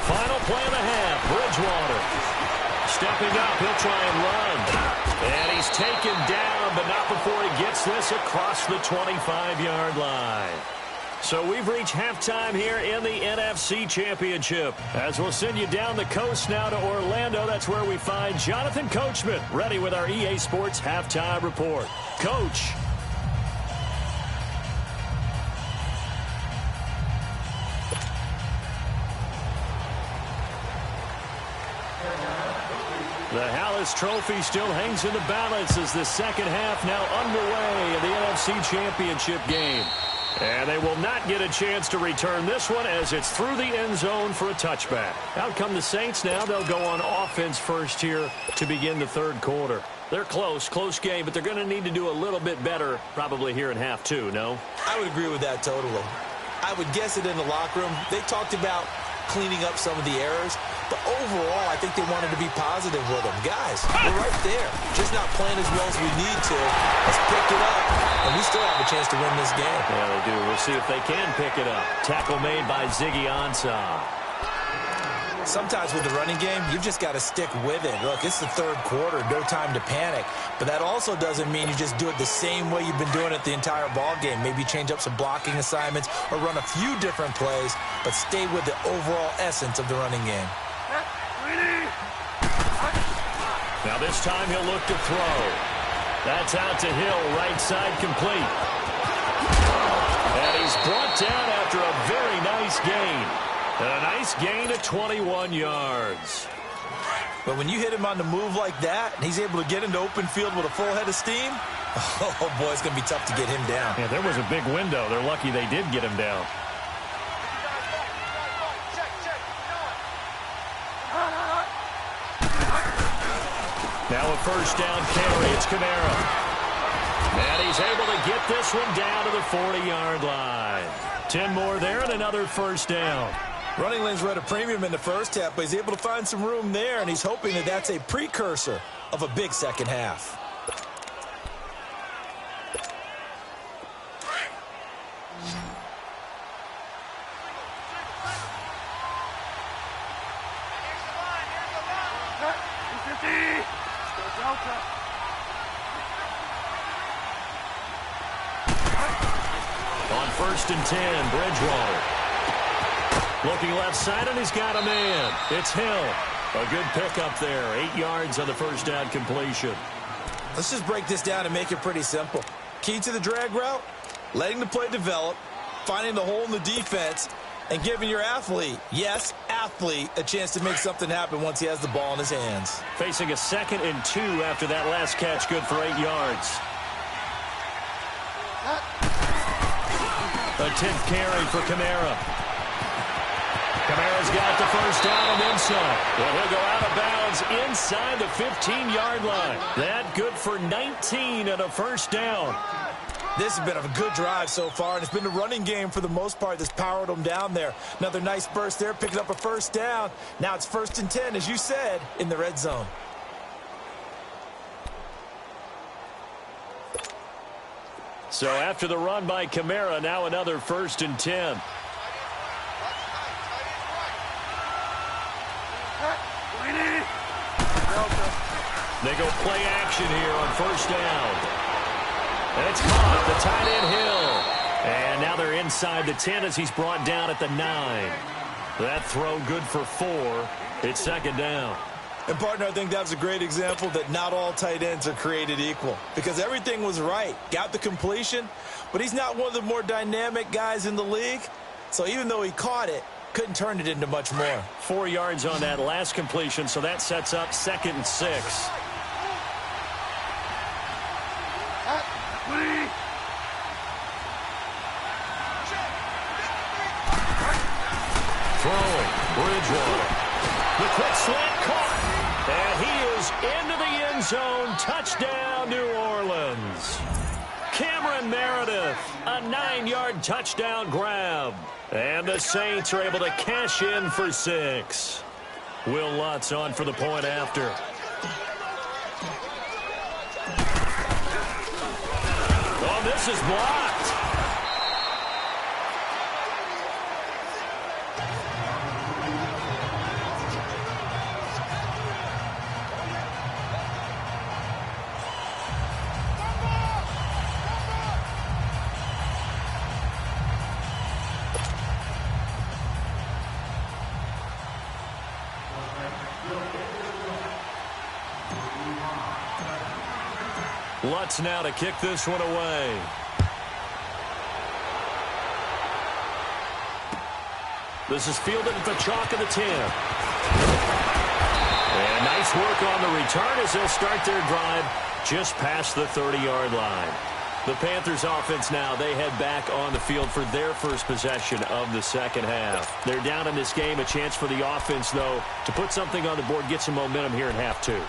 Final play of the half. Bridgewater stepping up. He'll try and run. And he's taken down, but not before he gets this across the 25-yard line. So we've reached halftime here in the NFC Championship. As we'll send you down the coast now to Orlando, that's where we find Jonathan Coachman ready with our EA Sports Halftime Report. Coach. The Hallis Trophy still hangs in the balance as the second half now underway in the NFC Championship game. And they will not get a chance to return this one as it's through the end zone for a touchback. Out come the Saints now. They'll go on offense first here to begin the third quarter. They're close game, but they're going to need to do a little bit better probably here in half 2, no?
I would agree with that totally. I would guess it in the locker room. They talked about cleaning up some of the errors, but overall, I think they wanted to be positive with them. Guys, we're right there. Just not playing as well as we need to. Let's pick it up, and we still have a chance to win this game.
Yeah, they do. We'll see if they can pick it up. Tackle made by Ziggy Ansah.
Sometimes with the running game, you've just got to stick with it. Look, it's the third quarter, no time to panic. But that also doesn't mean you just do it the same way you've been doing it the entire ball game. Maybe change up some blocking assignments or run a few different plays, but stay with the overall essence of the running game.
Now this time he'll look to throw. That's out to Hill, right side complete. And he's brought down after a very nice gain. And a nice gain of 21 yards.
But when you hit him on the move like that, and he's able to get into open field with a full head of steam, oh boy, it's going to be tough to get him down.
Yeah, there was a big window. They're lucky they did get him down. Now a first down carry. It's Kamara. And he's able to get this one down to the 40-yard line. 10 more there and another first down.
Running lanes were at a premium in the first half, but he's able to find some room there, and he's hoping that that's a precursor of a big second half.
On first and 10, Bridgewater. Looking left side, and he's got a man. It's Hill. A good pickup there. 8 yards on the first down completion.
Let's just break this down and make it pretty simple. Key to the drag route, letting the play develop, finding the hole in the defense, and giving your athlete, yes, athlete, a chance to make something happen once he has the ball in his hands.
Facing a 2nd and 2 after that last catch, good for 8 yards. A 10th carry for Kamara. Kamara's got the first down and then some. And he'll go out of bounds inside the 15-yard line. That good for 19 and a first down.
This has been a good drive so far, and it's been the running game for the most part that's powered them down there. Another nice burst there, picking up a first down. Now it's 1st and 10, as you said, in the red zone.
So after the run by Kamara, now another 1st and 10. They go play action here on first down. And it's caught, the tight end Hill. And now they're inside the 10 as he's brought down at the 9. That throw good for 4. It's 2nd down.
And, partner, I think that was a great example that not all tight ends are created equal. Because everything was right. Got the completion, but he's not one of the more dynamic guys in the league. So even though he caught it, Couldn't turn it into much more.
4 yards on that last completion, so that sets up 2nd and 6. Throwing, Bridgewater. The quick slant caught. And he is into the end zone. Touchdown, New Orleans. Cameron Meredith, a 9-yard touchdown grab. And the Saints are able to cash in for 6. Will Lutz on for the point after. Oh, this is blocked. Lutz now to kick this one away. This is fielded at the chalk of the 10. And nice work on the return as they'll start their drive just past the 30-yard line. The Panthers offense now, they head back on the field for their first possession of the second half. They're down in this game. A chance for the offense, though, to put something on the board, get some momentum here in half 2.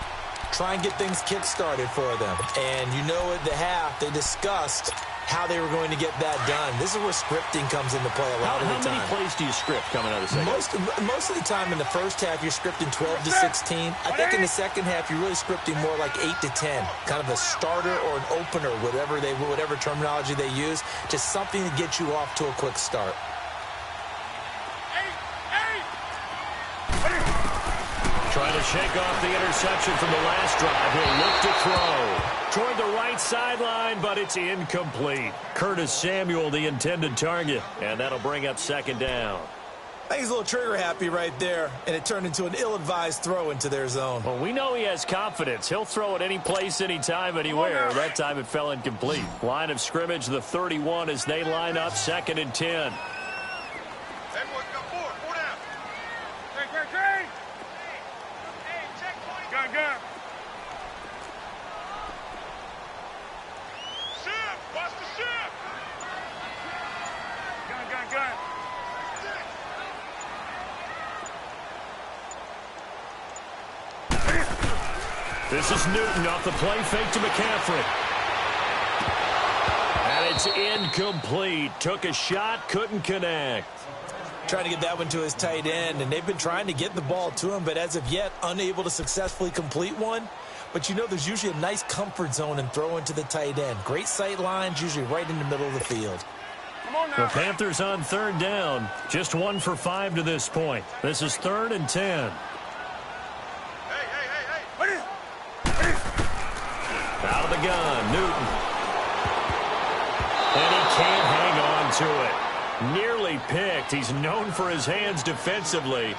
Try and get things kick-started for them. And you know at the half, they discussed how they were going to get that done. This is where scripting comes into play a lot of the time.
How many plays do you script coming out of the second?
Most of the time in the first half, you're scripting 12 to 16. I think in the second half, you're really scripting more like 8 to 10. Kind of a starter or an opener, whatever terminology they use. Just something to get you off to a quick start.
Trying to shake off the interception from the last drive. He'll look to throw toward the right sideline, but it's incomplete. Curtis Samuel, the intended target, and that'll bring up 2nd down.
I think he's a little trigger happy right there, and it turned into an ill-advised throw into their zone.
Well, we know he has confidence. He'll throw it any place, anytime, anywhere. That time it fell incomplete. Line of scrimmage, the 31, as they line up 2nd and 10.
Gun. Ship! Watch the ship! Gun.
This is Newton off the play fake to McCaffrey. And it's incomplete. Took a shot, couldn't connect.
Trying to get that one to his tight end, and they've been trying to get the ball to him, but as of yet, unable to successfully complete one. But you know there's usually a nice comfort zone in throwing to the tight end. Great sight lines, usually right in the middle of the field.
The Panthers on 3rd down. Just 1 for 5 to this point. This is 3rd and 10.
Hey.
Out of the gun, Newton. And he can't hang on to it. Nearly picked. He's known for his hands defensively,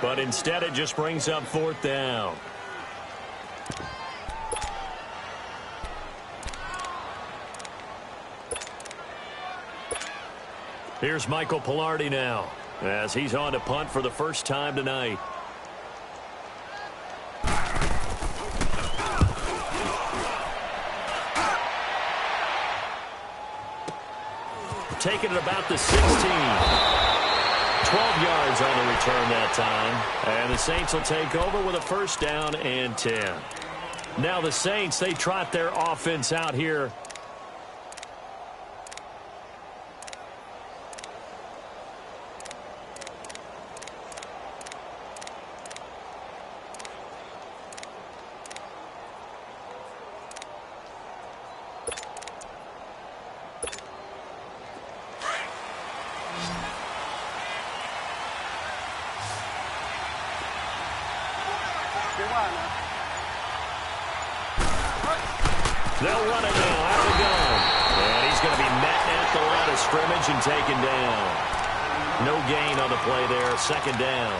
but instead it just brings up 4th down. Here's Michael Pilardi now, as he's on to punt for the first time tonight. Taking it about the 16. 12 yards on the return that time. And the Saints will take over with a 1st down and 10. Now the Saints, they trot their offense out here. They'll run it now out of the gun. And he's going to be met at the line of scrimmage and taken down. No gain on the play there. 2nd down.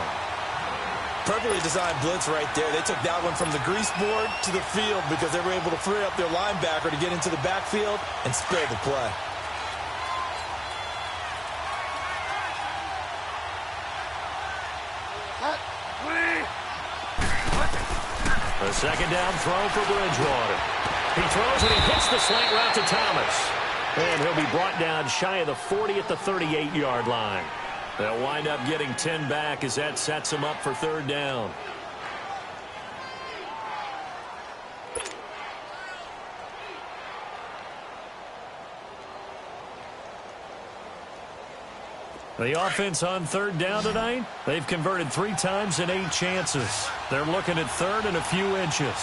Perfectly designed blitz right there. They took that one from the grease board to the field because they were able to free up their linebacker to get into the backfield and spill the play.
A second down throw for Bridgewater. He throws and he hits the slant route to Thomas. And he'll be brought down shy of the 40 at the 38-yard line. They'll wind up getting 10 back as that sets them up for third down. The offense on third down tonight, they've converted 3 times in 8 chances. They're looking at third and a few inches.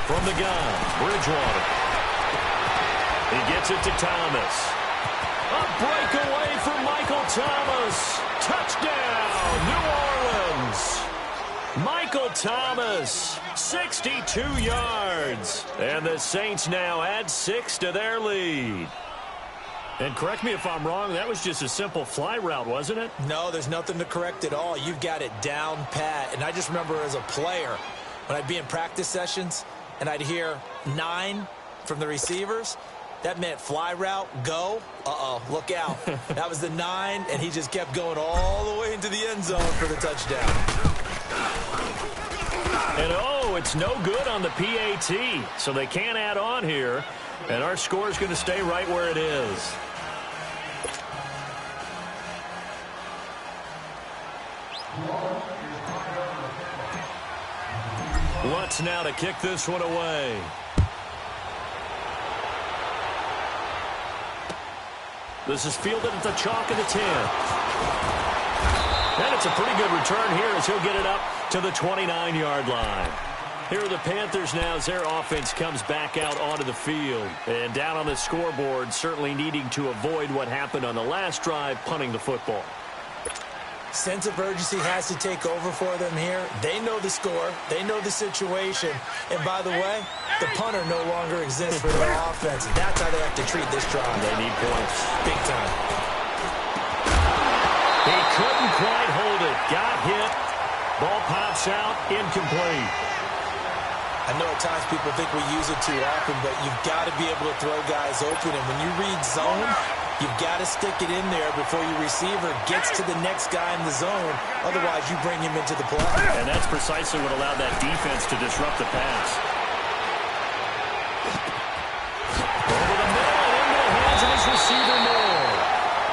From the gun, Bridgewater. He gets it to Thomas. A breakaway for Michael Thomas. Touchdown, New Orleans. Michael Thomas, 62 yards. And the Saints now add 6 to their lead. And correct me if I'm wrong, that was just a simple fly route, wasn't it?
No, there's nothing to correct at all. You've got it down pat. And I just remember as a player, when I'd be in practice sessions and I'd hear 9 from the receivers, that meant fly route, go. Uh-oh, look out. That was the 9, and he just kept going all the way into the end zone for the touchdown.
And, oh, it's no good on the PAT, so they can't add on here. And our score is going to stay right where it is. Lutz now to kick this one away. This is fielded at the chalk of the 10. And it's a pretty good return here as he'll get it up to the 29-yard line. Here are the Panthers now as their offense comes back out onto the field. And down on the scoreboard, certainly needing to avoid what happened on the last drive, punting the football.
Sense of urgency has to take over for them here. They know the score. They know the situation. And by the way, the punter no longer exists for their offense. That's how they have to treat this drive.
They need points.
Big time.
He couldn't quite hold it. Got hit. Ball pops out. Incomplete.
I know at times people think we use it too often, but you've got to be able to throw guys open. And when you read zone, you've got to stick it in there before your receiver gets to the next guy in the zone. Otherwise, you bring him into the play.
And that's precisely what allowed that defense to disrupt the pass. Over the middle and into the hands of his receiver Moore.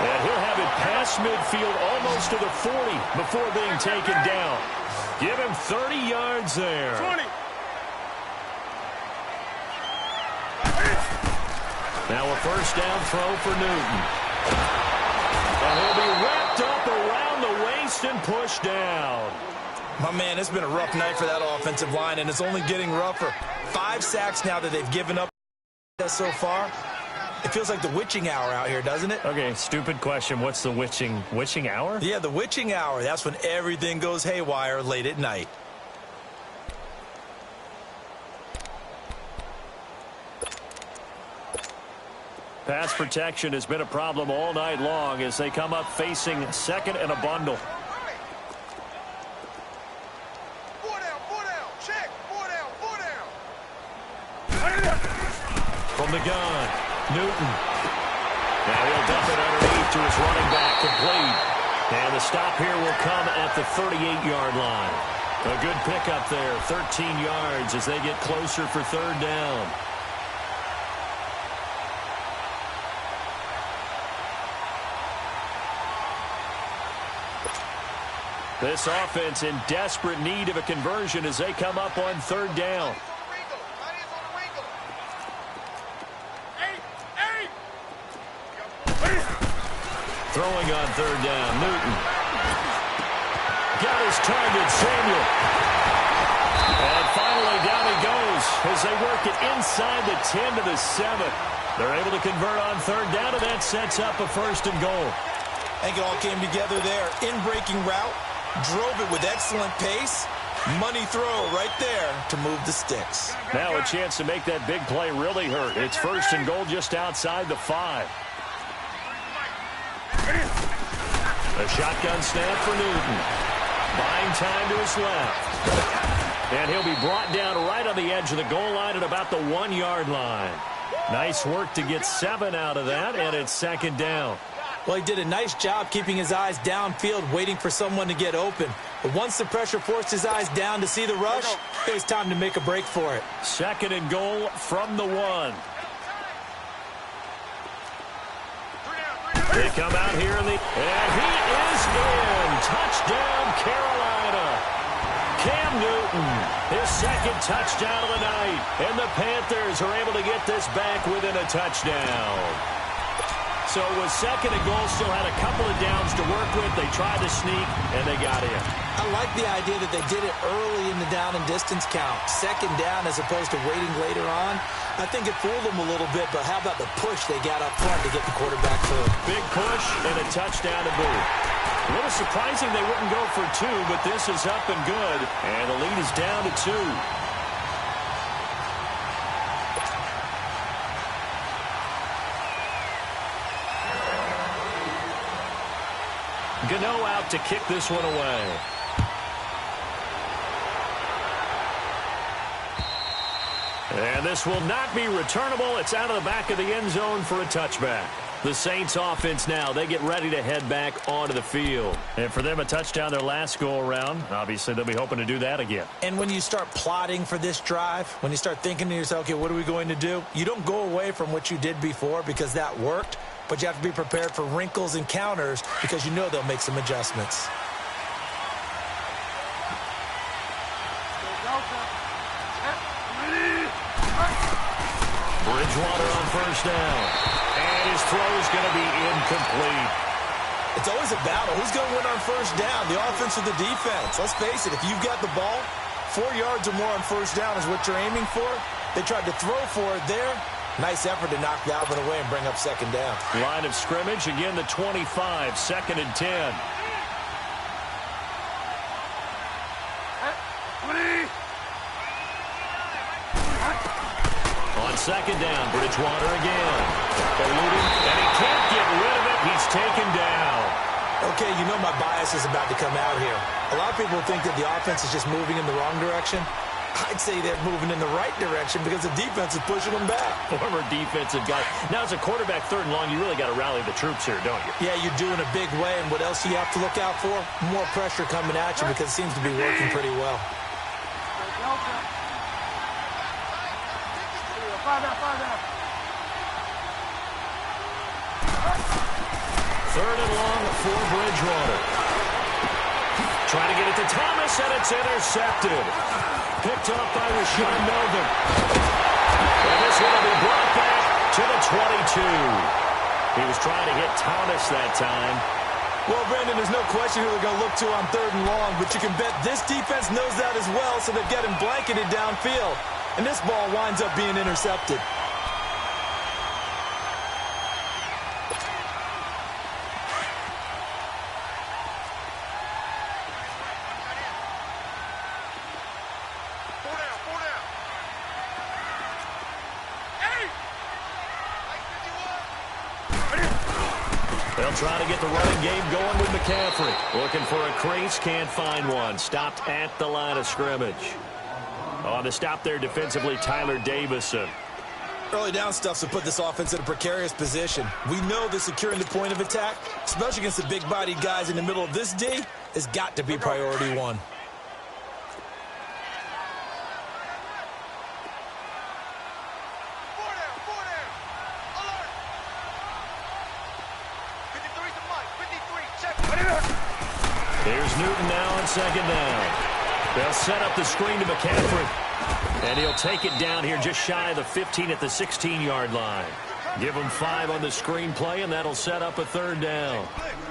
And he'll have it past midfield almost to the 40 before being taken down. Give him 30 yards there.
20.
Now a first down throw for Newton. And he'll be wrapped up around the waist and pushed down.
My man, it's been a rough night for that offensive line, and it's only getting rougher. 5 sacks now that they've given up so far. It feels like the witching hour out here, doesn't it?
Okay, stupid question. What's the witching hour?
Yeah, the witching hour. That's when everything goes haywire late at night.
Pass protection has been a problem all night long as they come up facing second and a bundle.
4 down, 4 down. Check. 4 down, 4 down.
From the gun, Newton. Now he'll dump it underneath to his running back, complete. And the stop here will come at the 38-yard line. A good pickup there, 13 yards as they get closer for third down. This offense in desperate need of a conversion as they come up on third down. Throwing on third down, Newton. Got his target, Samuel. And finally down he goes as they work it inside the 10 to the 7. They're able to convert on third down, and that sets up a first and goal.
I think it all came together there. In-breaking route. Drove it with excellent pace. Money throw right there to move the sticks.
Now a chance to make that big play really hurt. It's first and goal just outside the 5. A shotgun snap for Newton. Buying time to his left. And he'll be brought down right on the edge of the goal line at about the 1-yard line. Nice work to get 7 out of that, and it's second down.
Well, he did a nice job keeping his eyes downfield, waiting for someone to get open. But once the pressure forced his eyes down to see the rush, it was time to make a break for it.
Second and goal from the 1. They come out here, and he is in. Touchdown, Carolina. Cam Newton, his second touchdown of the night. And the Panthers are able to get this back within a touchdown. So it was second and goal, still had a couple of downs to work with. They tried to sneak, and they got in.
I like the idea that they did it early in the down and distance count. Second down as opposed to waiting later on. I think it fooled them a little bit, but how about the push they got up front to get the quarterback through?
Big push and a touchdown to boot. A little surprising they wouldn't go for 2, but this is up and good, and the lead is down to 2. Gano out to kick this one away. And this will not be returnable. It's out of the back of the end zone for a touchback. The Saints offense now, they get ready to head back onto the field. And for them, a touchdown their last go-around. Obviously, they'll be hoping to do that again.
And when you start plotting for this drive, when you start thinking to yourself, okay, what are we going to do? You don't go away from what you did before because that worked. But you have to be prepared for wrinkles and counters because you know they'll make some adjustments.
Bridgewater on first down. And his throw is going to be incomplete.
It's always a battle. Who's going to win on first down, the offense or the defense? Let's face it, if you've got the ball, 4 yards or more on first down is what you're aiming for. They tried to throw for it there. Nice effort to knock that one away and bring up second down.
Line of scrimmage, again the 25, second and 10. On second down, Bridgewater again. Eluding, and he can't get rid of it. He's taken down.
Okay, you know my bias is about to come out here. A lot of people think that the offense is just moving in the wrong direction. I'd say they're moving in the right direction because the defense is pushing them back.
Former defensive guy. Now, as a quarterback, third and long, you really got to rally the troops here, don't you?
Yeah, you do in a big way. And what else do you have to look out for? More pressure coming at you because it seems to be working pretty well.
Third and long for Bridgewater. Trying to get it to Thomas, and it's intercepted. Picked up by Rashawn Melvin. And this one will be brought back to the 22. He was trying to hit Thomas that time.
Well, Brandon, there's no question who they're going to look to on third and long, but you can bet this defense knows that as well, so they've got him blanketed downfield. And this ball winds up being intercepted.
They'll try to get the running game going with McCaffrey. Looking for a crease, can't find one. Stopped at the line of scrimmage. On the stop there defensively, Tyler Davison.
Early down stuffs will put this offense in a precarious position. We know that securing the point of attack, especially against the big-bodied guys in the middle of this D, has got to be priority one.
Here's Newton now on second down. They'll set up the screen to McCaffrey. And he'll take it down here just shy of the 15 at the 16-yard line. Give him 5 on the screen play, and that'll set up a third down.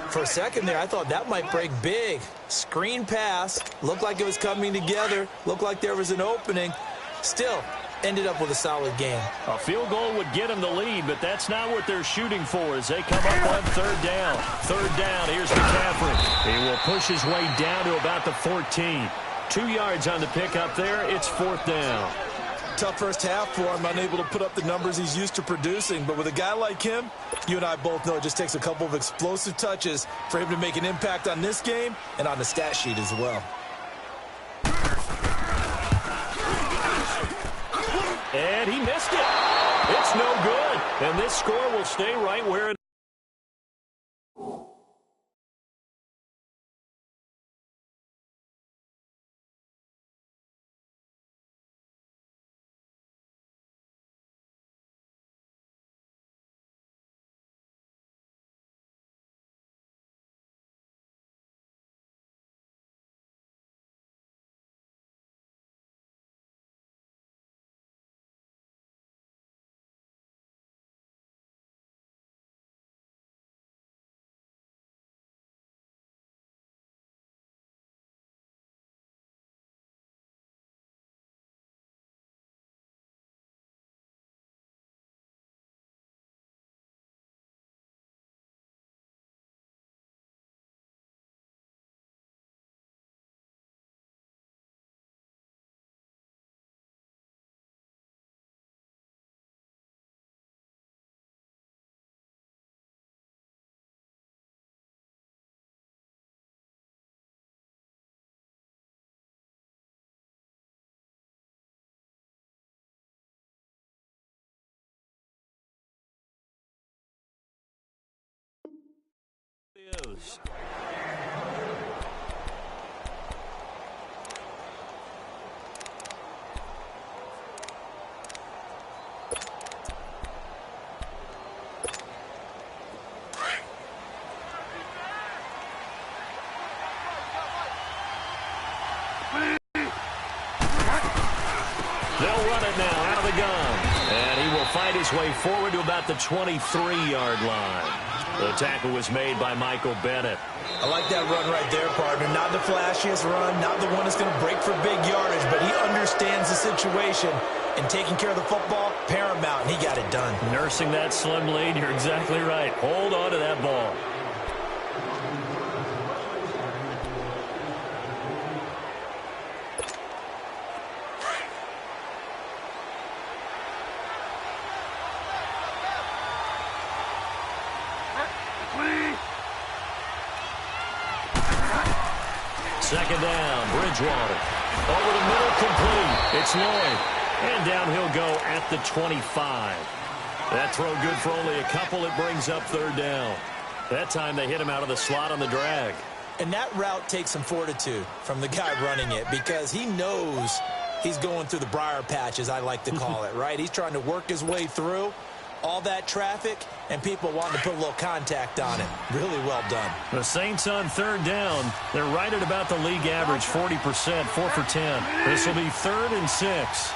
For a second there, I thought that might break big. Screen pass. Looked like it was coming together. Looked like there was an opening. Still, ended up with a solid game.
A field goal would get them the lead, but that's not what they're shooting for as they come up on third down. Third down, here's McCaffrey. He will push his way down to about the 14. 2 yards on the pickup there. It's fourth down.
Tough first half for him, unable to put up the numbers he's used to producing. But with a guy like him, you and I both know it just takes a couple of explosive touches for him to make an impact on this game and on the stat sheet as well.
And he missed it. It's no good. And this score will stay right where it is. They'll run it now out of the gun. And he will fight his way forward to about the 23-yard line. The tackle was made by Michael Bennett.
I like that run right there, partner. Not the flashiest run, not the one that's going to break for big yardage, but he understands the situation, and taking care of the football, paramount, and he got it done.
Nursing that slim lead, you're exactly right. Hold on to that ball. Second down, Bridgewater. Over the middle, complete. It's Lloyd. And down he'll go at the 25. That throw good for only a couple. It brings up third down. That time they hit him out of the slot on the drag.
And that route takes some fortitude from the guy running it because he knows he's going through the briar patch, as I like to call it, right? He's trying to work his way through all that traffic, and people want to put a little contact on it. Really well done.
The Saints on third down. They're right at about the league average, 40%, 4 for 10. This will be 3rd and 6.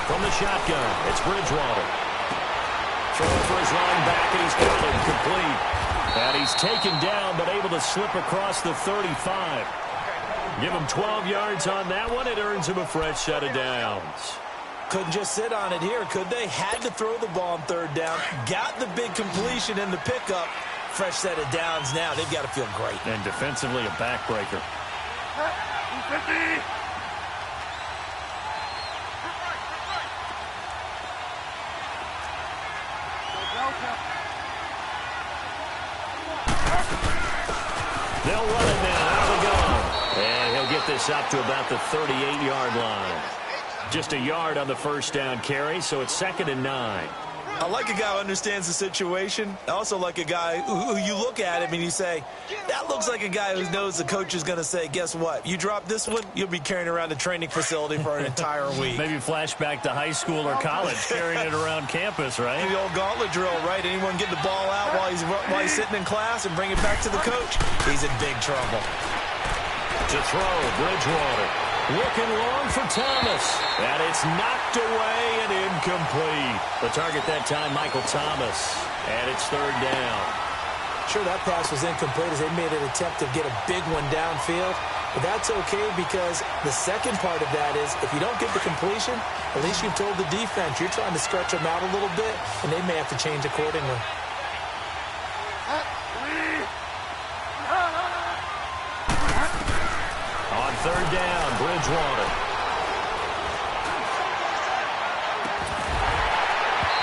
From the shotgun, it's Bridgewater. Throw for his line back, and he's got it complete. And he's taken down, but able to slip across the 35. Give him 12 yards on that one. It earns him a fresh set of downs.
Couldn't just sit on it here, could they? Had to throw the ball on third down. Got the big completion in the pickup. Fresh set of downs now. They've got to feel great.
And defensively, a backbreaker. They'll run it now out of the gun. And he'll get this up to about the 38-yard line. Just a yard on the first down carry, so it's 2nd and 9.
I like a guy who understands the situation. I also like a guy who you look at him and you say, that looks like a guy who knows the coach is going to say, guess what? You drop this one, you'll be carrying around the training facility for an entire week.
Maybe flashback to high school or college, carrying it around campus, right?
The old gauntlet drill, right? Anyone get the ball out while he's sitting in class and bring it back to the coach? He's in big trouble.
To throw, Bridgewater. Looking long for Thomas. And it's knocked away and incomplete. The target that time, Michael Thomas. And it's 3rd down.
Sure, that pass was incomplete as they made an attempt to get a big one downfield. But that's okay because the second part of that is if you don't get the completion, at least you've told the defense you're trying to stretch them out a little bit, and they may have to change accordingly.
On 3rd down, Bridgewater.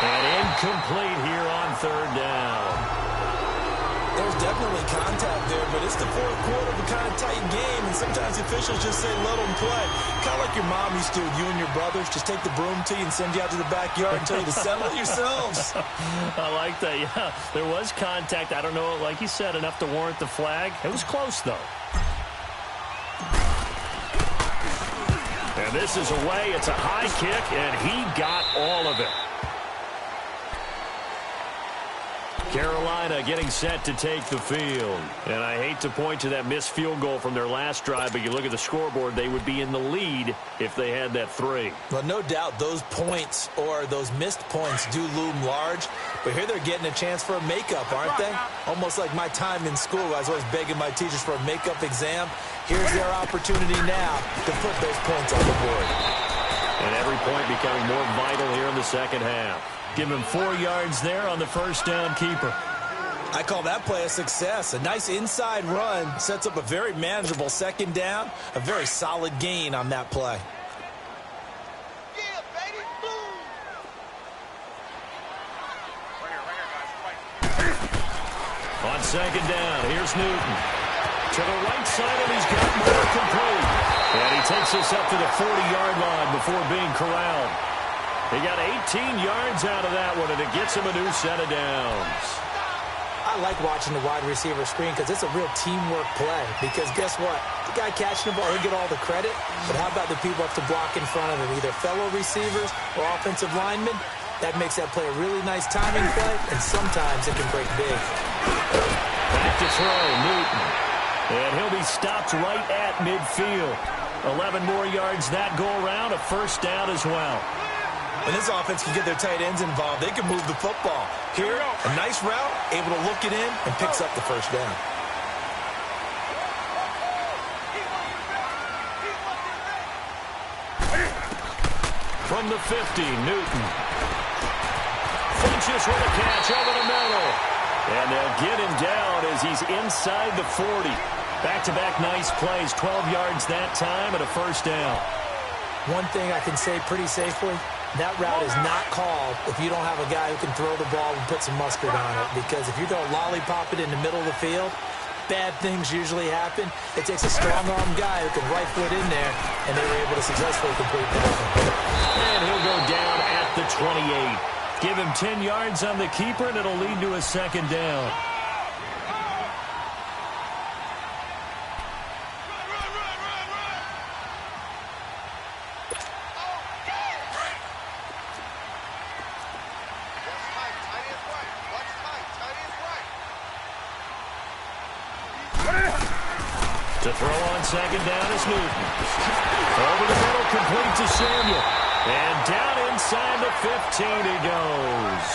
And incomplete here on 3rd down.
was definitely contact there, but it's the fourth quarter of a kind of tight game, and sometimes officials just say let them play. Kind of like your mom used to with you and your brothers. Just take the broom to you and send you out to the backyard and tell you to settle it yourselves.
I like that, yeah. There was contact. I don't know, like you said, enough to warrant the flag. It was close, though. And this is away. It's a high kick, and he got all of it. Carolina getting set to take the field. And I hate to point to that missed field goal from their last drive, but you look at the scoreboard, they would be in the lead if they had that 3.
Well, no doubt those points or those missed points do loom large, but here they're getting a chance for a makeup, aren't they? Almost like my time in school. I was always begging my teachers for a makeup exam. Here's their opportunity now to put those points on the board.
And every point becoming more vital here in the second half. Give him 4 yards there on the first down keeper.
I call that play a success. A nice inside run sets up a very manageable second down. A very solid gain on that play.
Yeah, baby. Boom.
On second down, here's Newton. To the right side, and he's got more complete. And he takes us up to the 40-yard line before being corralled. He got 18 yards out of that one, and it gets him a new set of downs.
I like watching the wide receiver screen because it's a real teamwork play. Because guess what? The guy catching the ball, he'll get all the credit. But how about the people up to block in front of him, either fellow receivers or offensive linemen? That makes that play a really nice timing play, and sometimes it can break big.
Back to throw, Newton. And he'll be stopped right at midfield. 11 more yards that go around, a first down as well.
When this offense can get their tight ends involved, they can move the football. Here, a nice route, able to look it in, and picks up the first down.
From the 50, Newton. Finches with a catch over the middle. And they'll get him down as he's inside the 40. Back-to-back nice plays, 12 yards that time, and a first down.
One thing I can say pretty safely, that route is not called if you don't have a guy who can throw the ball and put some mustard on it. Because if you're going to lollipop it in the middle of the field, bad things usually happen. It takes a strong-arm guy who can rifle it in there, and they were able to successfully complete that one.
And he'll go down at the 28. Give him 10 yards on the keeper, and it'll lead to a second down. To throw on second down is Newton. Over the middle, complete to Samuel. And down inside the 15 he goes.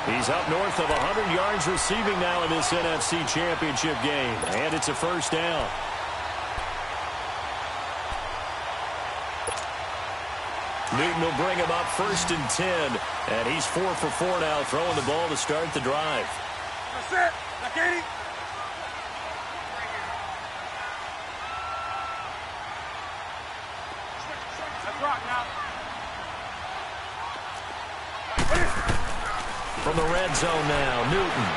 He's up north of 100 yards receiving now in this NFC Championship game. And it's a first down. Newton will bring him up first and 10. And he's 4 for 4 now, throwing the ball to start the drive.
That's it. Now, Katie.
From the red zone now, Newton.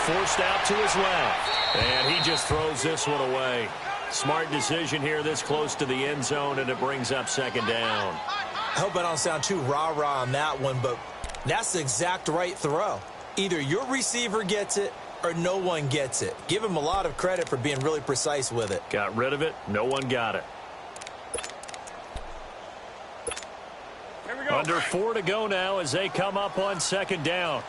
Forced out to his left. And he just throws this one away. Smart decision here this close to the end zone, and it brings up second down.
I hope I don't sound too rah-rah on that one, but that's the exact right throw. Either your receiver gets it or no one gets it. Give him a lot of credit for being really precise with it.
Got rid of it. No one got it. Under 4 to go now as they come up on second down.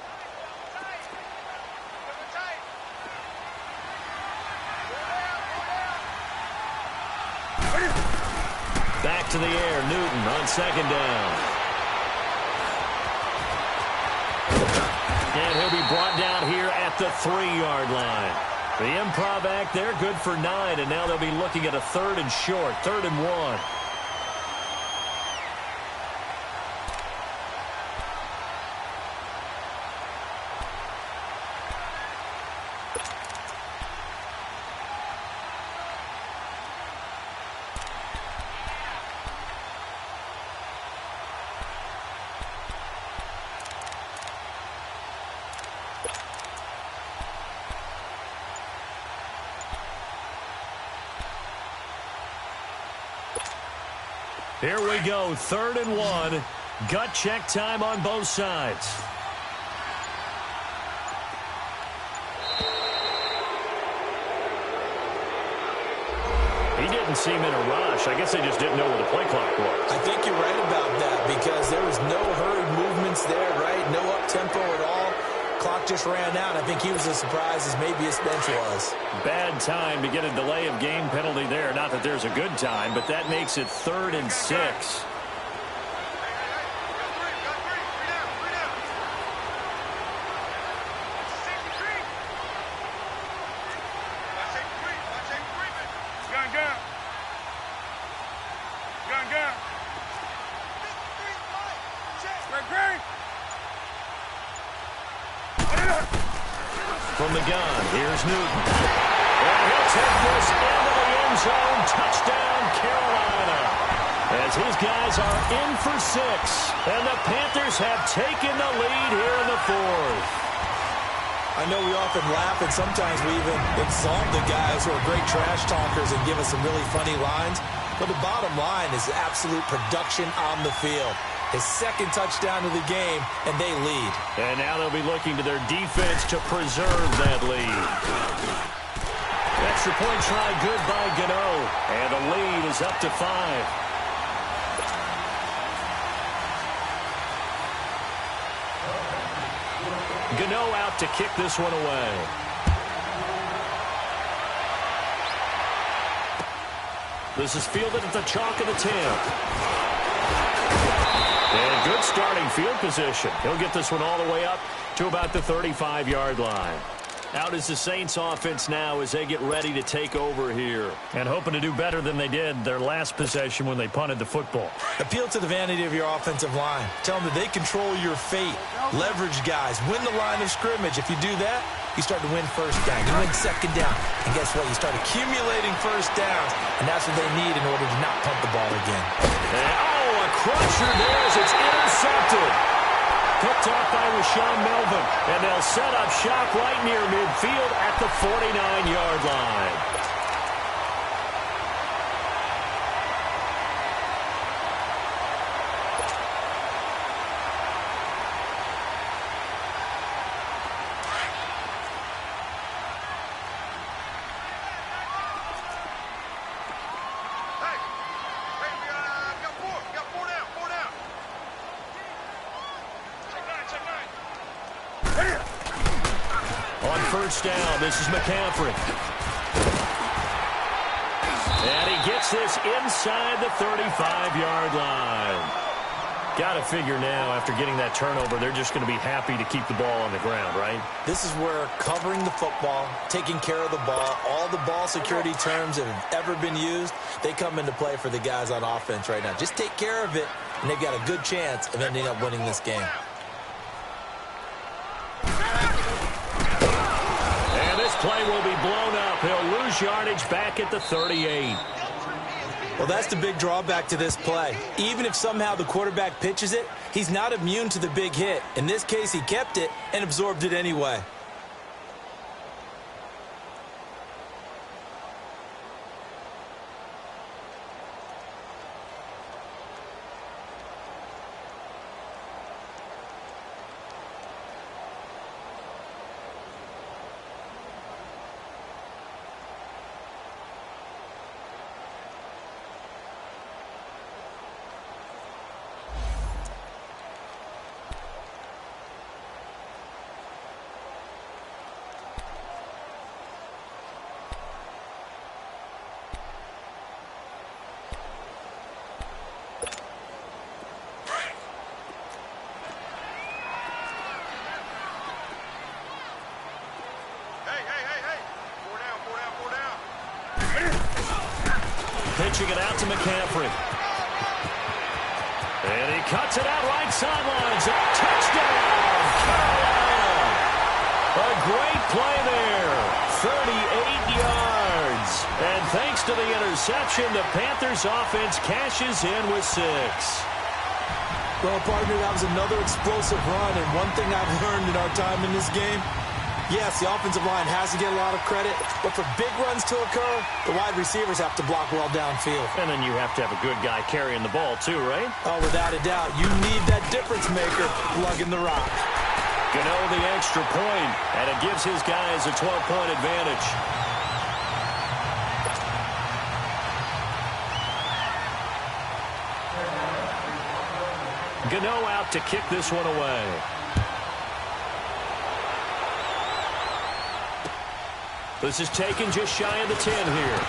Back to the air, Newton on second down. And he'll be brought down here at the 3-yard line. The improv act there, good for 9, and now they'll be looking at a 3rd and short, 3rd and 1. Here we go, 3rd and 1. Gut check time on both sides. He didn't seem in a rush. I guess they just didn't know where the play clock was.
I think you're right about that because there was no hurried movements there, right? No up-tempo at all. Clock just ran out. I think he was as surprised as maybe his bench was.
Bad time to get a delay of game penalty there. Not that there's a good time, but that makes it 3rd and 6. From the gun, here's Newton. And he'll take this into the end zone. Touchdown, Carolina. As his guys are in for 6. And the Panthers have taken the lead here in the 4th.
I know we often laugh and sometimes we even insult the guys who are great trash talkers and give us some really funny lines. But the bottom line is absolute production on the field. His 2nd touchdown of the game, and they lead.
And now they'll be looking to their defense to preserve that lead. Extra point try good by Gano. And the lead is up to 5. Gano out to kick this one away. This is fielded at the chalk of the 10. And good starting field position. He'll get this one all the way up to about the 35-yard line. Out is the Saints offense now as they get ready to take over here. And hoping to do better than they did their last possession when they punted the football.
Appeal to the vanity of your offensive line. Tell them that they control your fate. Leverage guys. Win the line of scrimmage. If you do that, you start to win 1st down. You win 2nd down. And guess what? You start accumulating 1st downs. And that's what they need in order to not punt the ball again.
And, a crusher there as it's intercepted. Picked off by Rashawn Melvin. And they'll set up shop right near midfield at the 49-yard line. On 1st down, this is McCaffrey. And he gets this inside the 35-yard line. Got to figure now, after getting that turnover, they're just going to be happy to keep the ball on the ground, right?
This is where covering the football, taking care of the ball, all the ball security terms that have ever been used, they come into play for the guys on offense right now. Just take care of it, and they've got a good chance of ending up winning this game.
Play will be blown up. He'll lose yardage back at the 38.
Well, that's the big drawback to this play. Even if somehow the quarterback pitches it, he's not immune to the big hit. In this case, he kept it and absorbed it anyway.
Pitching it out to McCaffrey. And he cuts it out right sidelines. Touchdown, Carolina. A great play there. 38 yards. And thanks to the interception, the Panthers offense cashes in with 6.
Well, partner, that was another explosive run. And one thing I've learned in our time in this game, Yes, the offensive line has to get a lot of credit, but for big runs to occur, the wide receivers have to block well downfield.
And then you have to have a good guy carrying the ball too, right?
Oh, without a doubt. You need that difference maker lugging the rock.
Gano the extra point, and it gives his guys a 12-point advantage. Gano out to kick this one away. This is taken just shy of the 10 here.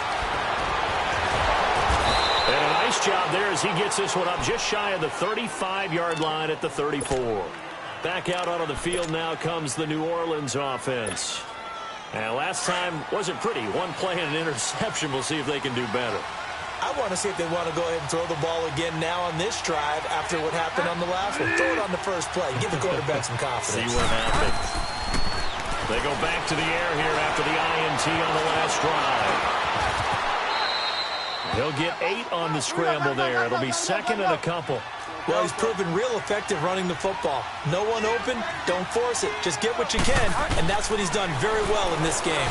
And a nice job there as he gets this one up just shy of the 35-yard line at the 34. Back out onto the field now comes the New Orleans offense. And last time wasn't pretty. One play and an interception. We'll see if they can do better.
I want to see if they want to go ahead and throw the ball again now on this drive after what happened on the last one. Throw it on the first play. Give the quarterback some confidence.
See what happens. They go back to the air here after the INT on the last drive. He'll get 8 on the scramble there. It'll be second and a couple.
Well, he's proven real effective running the football. No one open, don't force it. Just get what you can, and that's what he's done very well in this game.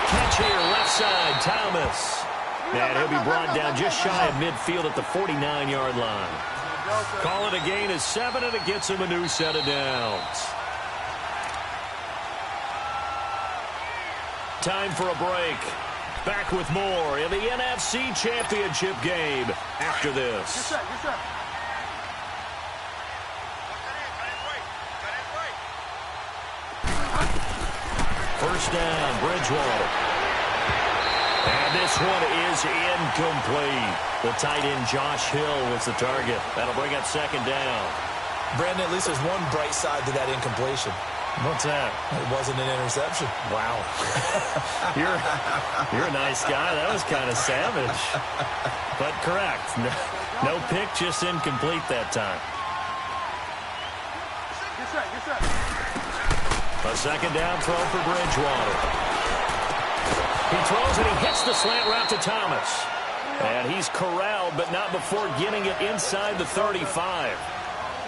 Catch here, left side, Thomas. And he'll be brought down just shy of midfield at the 49-yard line. Call it a gain of 7, and it gets him a new set of downs. Time for a break. Back with more in the NFC Championship game after this.
Yes, sir. Yes, sir.
First down, Bridgewater. And this one is incomplete. The tight end Josh Hill was the target. That'll bring up second down.
Brandon, at least there's one bright side to that incompletion.
What's that?
It wasn't an interception.
Wow. You're a nice guy. That was kind of savage. But correct. No pick, just incomplete that time.
Yes, sir. Yes, sir.
A second down throw for Bridgewater. He throws and he hits the slant route to Thomas. And he's corralled, but not before getting it inside the 35.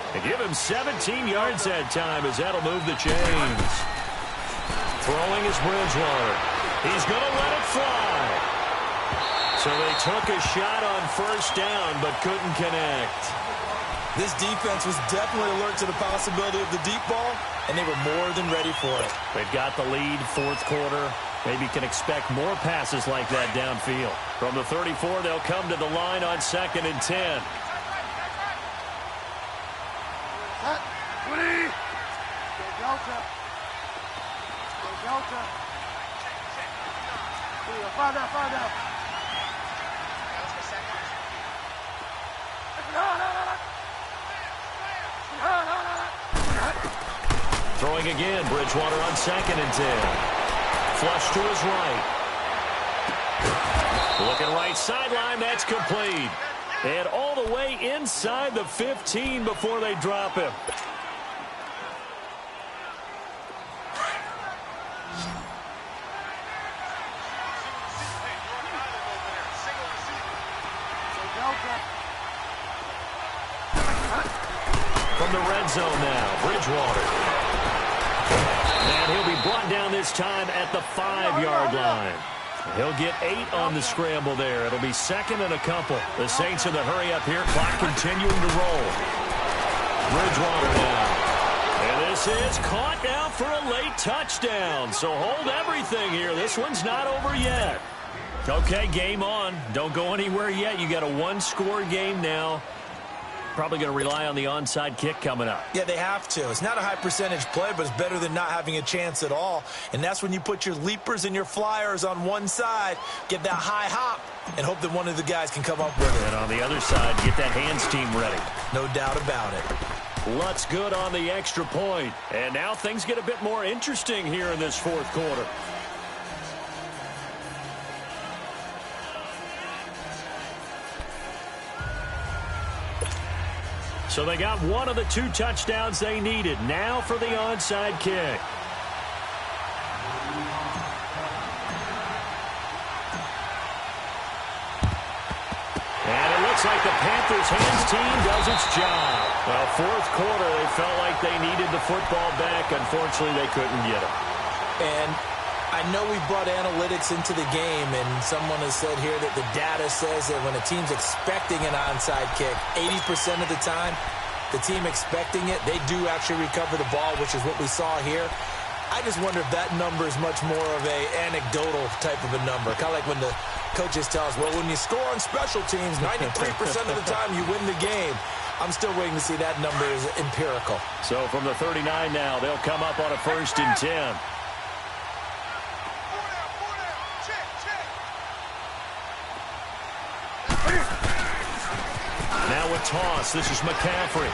They give him 17 yards that time as that'll move the chains. Throwing is Bridgewater. He's going to let it fly. So they took a shot on first down but couldn't connect.
This defense was definitely alert to the possibility of the deep ball, and they were more than ready for it.
They've got the lead, fourth quarter. Maybe can expect more passes like that downfield. From the 34, they'll come to the line on 2nd and 10.
20. Go Delta. Go Delta. Find out.
Throwing again, Bridgewater on 2nd and 10. Flush to his right. Looking right sideline, that's complete. And all the way inside the 15 before they drop him. From the red zone now, Bridgewater. And he'll be brought down this time at the 5-yard line. He'll get 8 on the scramble there. It'll be second and a couple. The Saints in the hurry up here. Clock continuing to roll. Bridgewater now. And this is caught now for a late touchdown. So hold everything here. This one's not over yet. Okay, game on. Don't go anywhere yet. You got a 1-score game now. Probably going to rely on the onside kick coming up.
Yeah, they have to. It's not a high percentage play, but it's better than not having a chance at all. And that's when you put your leapers and your flyers on one side, get that high hop, and hope that one of the guys can come up with it.
And on the other side, get that hands team ready.
No doubt about it.
Lutz good on the extra point. And now things get a bit more interesting here in this fourth quarter. So they got one of the 2 touchdowns they needed. Now for the onside kick. And it looks looks like the Panthers' hands team does its job. Well, fourth quarter, they felt like they needed the football back. Unfortunately, they couldn't get it.
And I know we brought analytics into the game, and someone has said here that the data says that when a team's expecting an onside kick, 80% of the time, the team expecting it, they do actually recover the ball, which is what we saw here. I just wonder if that number is much more of a anecdotal type of a number. Kind of like when the coaches tell us, well, when you score on special teams, 93% of the time you win the game. I'm still waiting to see that number is empirical.
So from the 39 now, they'll come up on a 1st and 10. Now a toss. This is McCaffrey.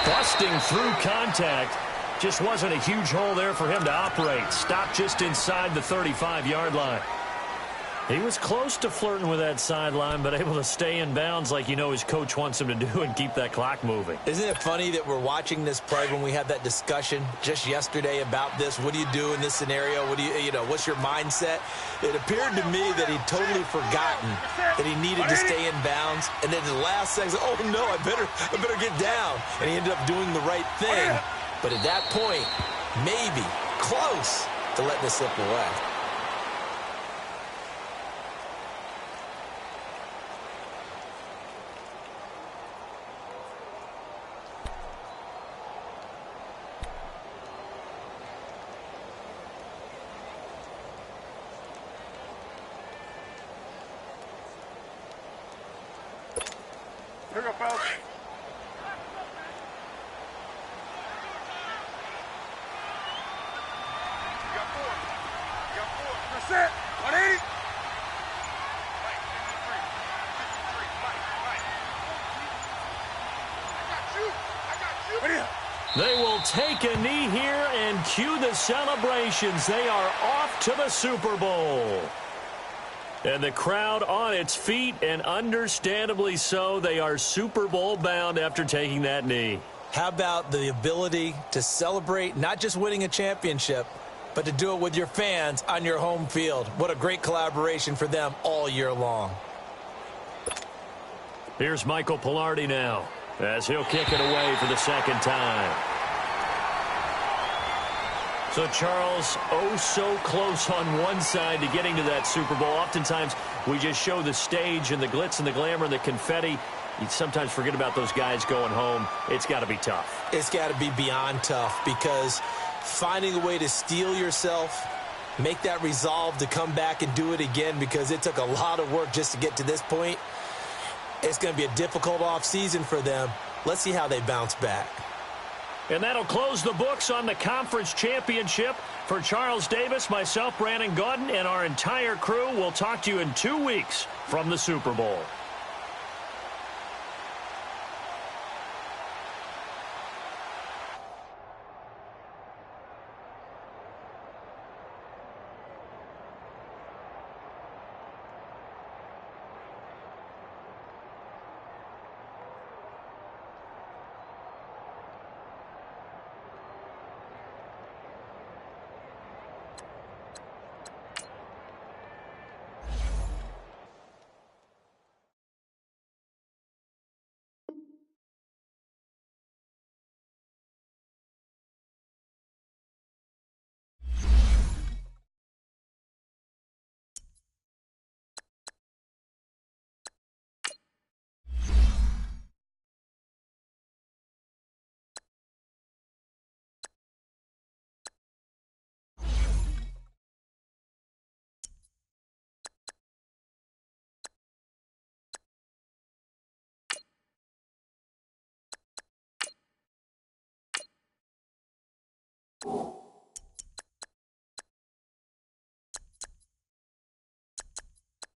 Busting through contact. Just wasn't a huge hole there for him to operate. Stopped just inside the 35-yard line. He was close to flirting with that sideline, but able to stay in bounds like you know his coach wants him to do and keep that clock moving.
Isn't it funny that we're watching this play when we had that discussion just yesterday about this? What do you do in this scenario? What do you know, what's your mindset? It appeared to me that he'd totally forgotten that he needed to stay in bounds. And then the last second, oh, no, I better get down. And he ended up doing the right thing. But at that point, maybe close to letting it slip away.
Here we go, fellas. You got four. You got four. Percent. 180. Right, 53. 53. Right. I got you. Ready up.
They will take a knee here and cue the celebrations. They are off to the Super Bowl. And the crowd on its feet, and understandably so. They are Super Bowl bound after taking that knee.
How about the ability to celebrate not just winning a championship, but to do it with your fans on your home field? What a great collaboration for them all year long.
Here's Michael Pilardi now, as he'll kick it away for the second time. So, Charles, oh so close on one side to getting to that Super Bowl. Oftentimes, we just show the stage and the glitz and the glamour and the confetti. You sometimes forget about those guys going home. It's got to be tough.
It's got to be beyond tough, because finding a way to steel yourself, make that resolve to come back and do it again, because it took a lot of work just to get to this point. It's going to be a difficult offseason for them. Let's see how they bounce back.
And that'll close the books on the conference championship. For Charles Davis, myself, Brandon Gaudin, and our entire crew, we'll talk to you in 2 weeks from the Super Bowl.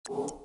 You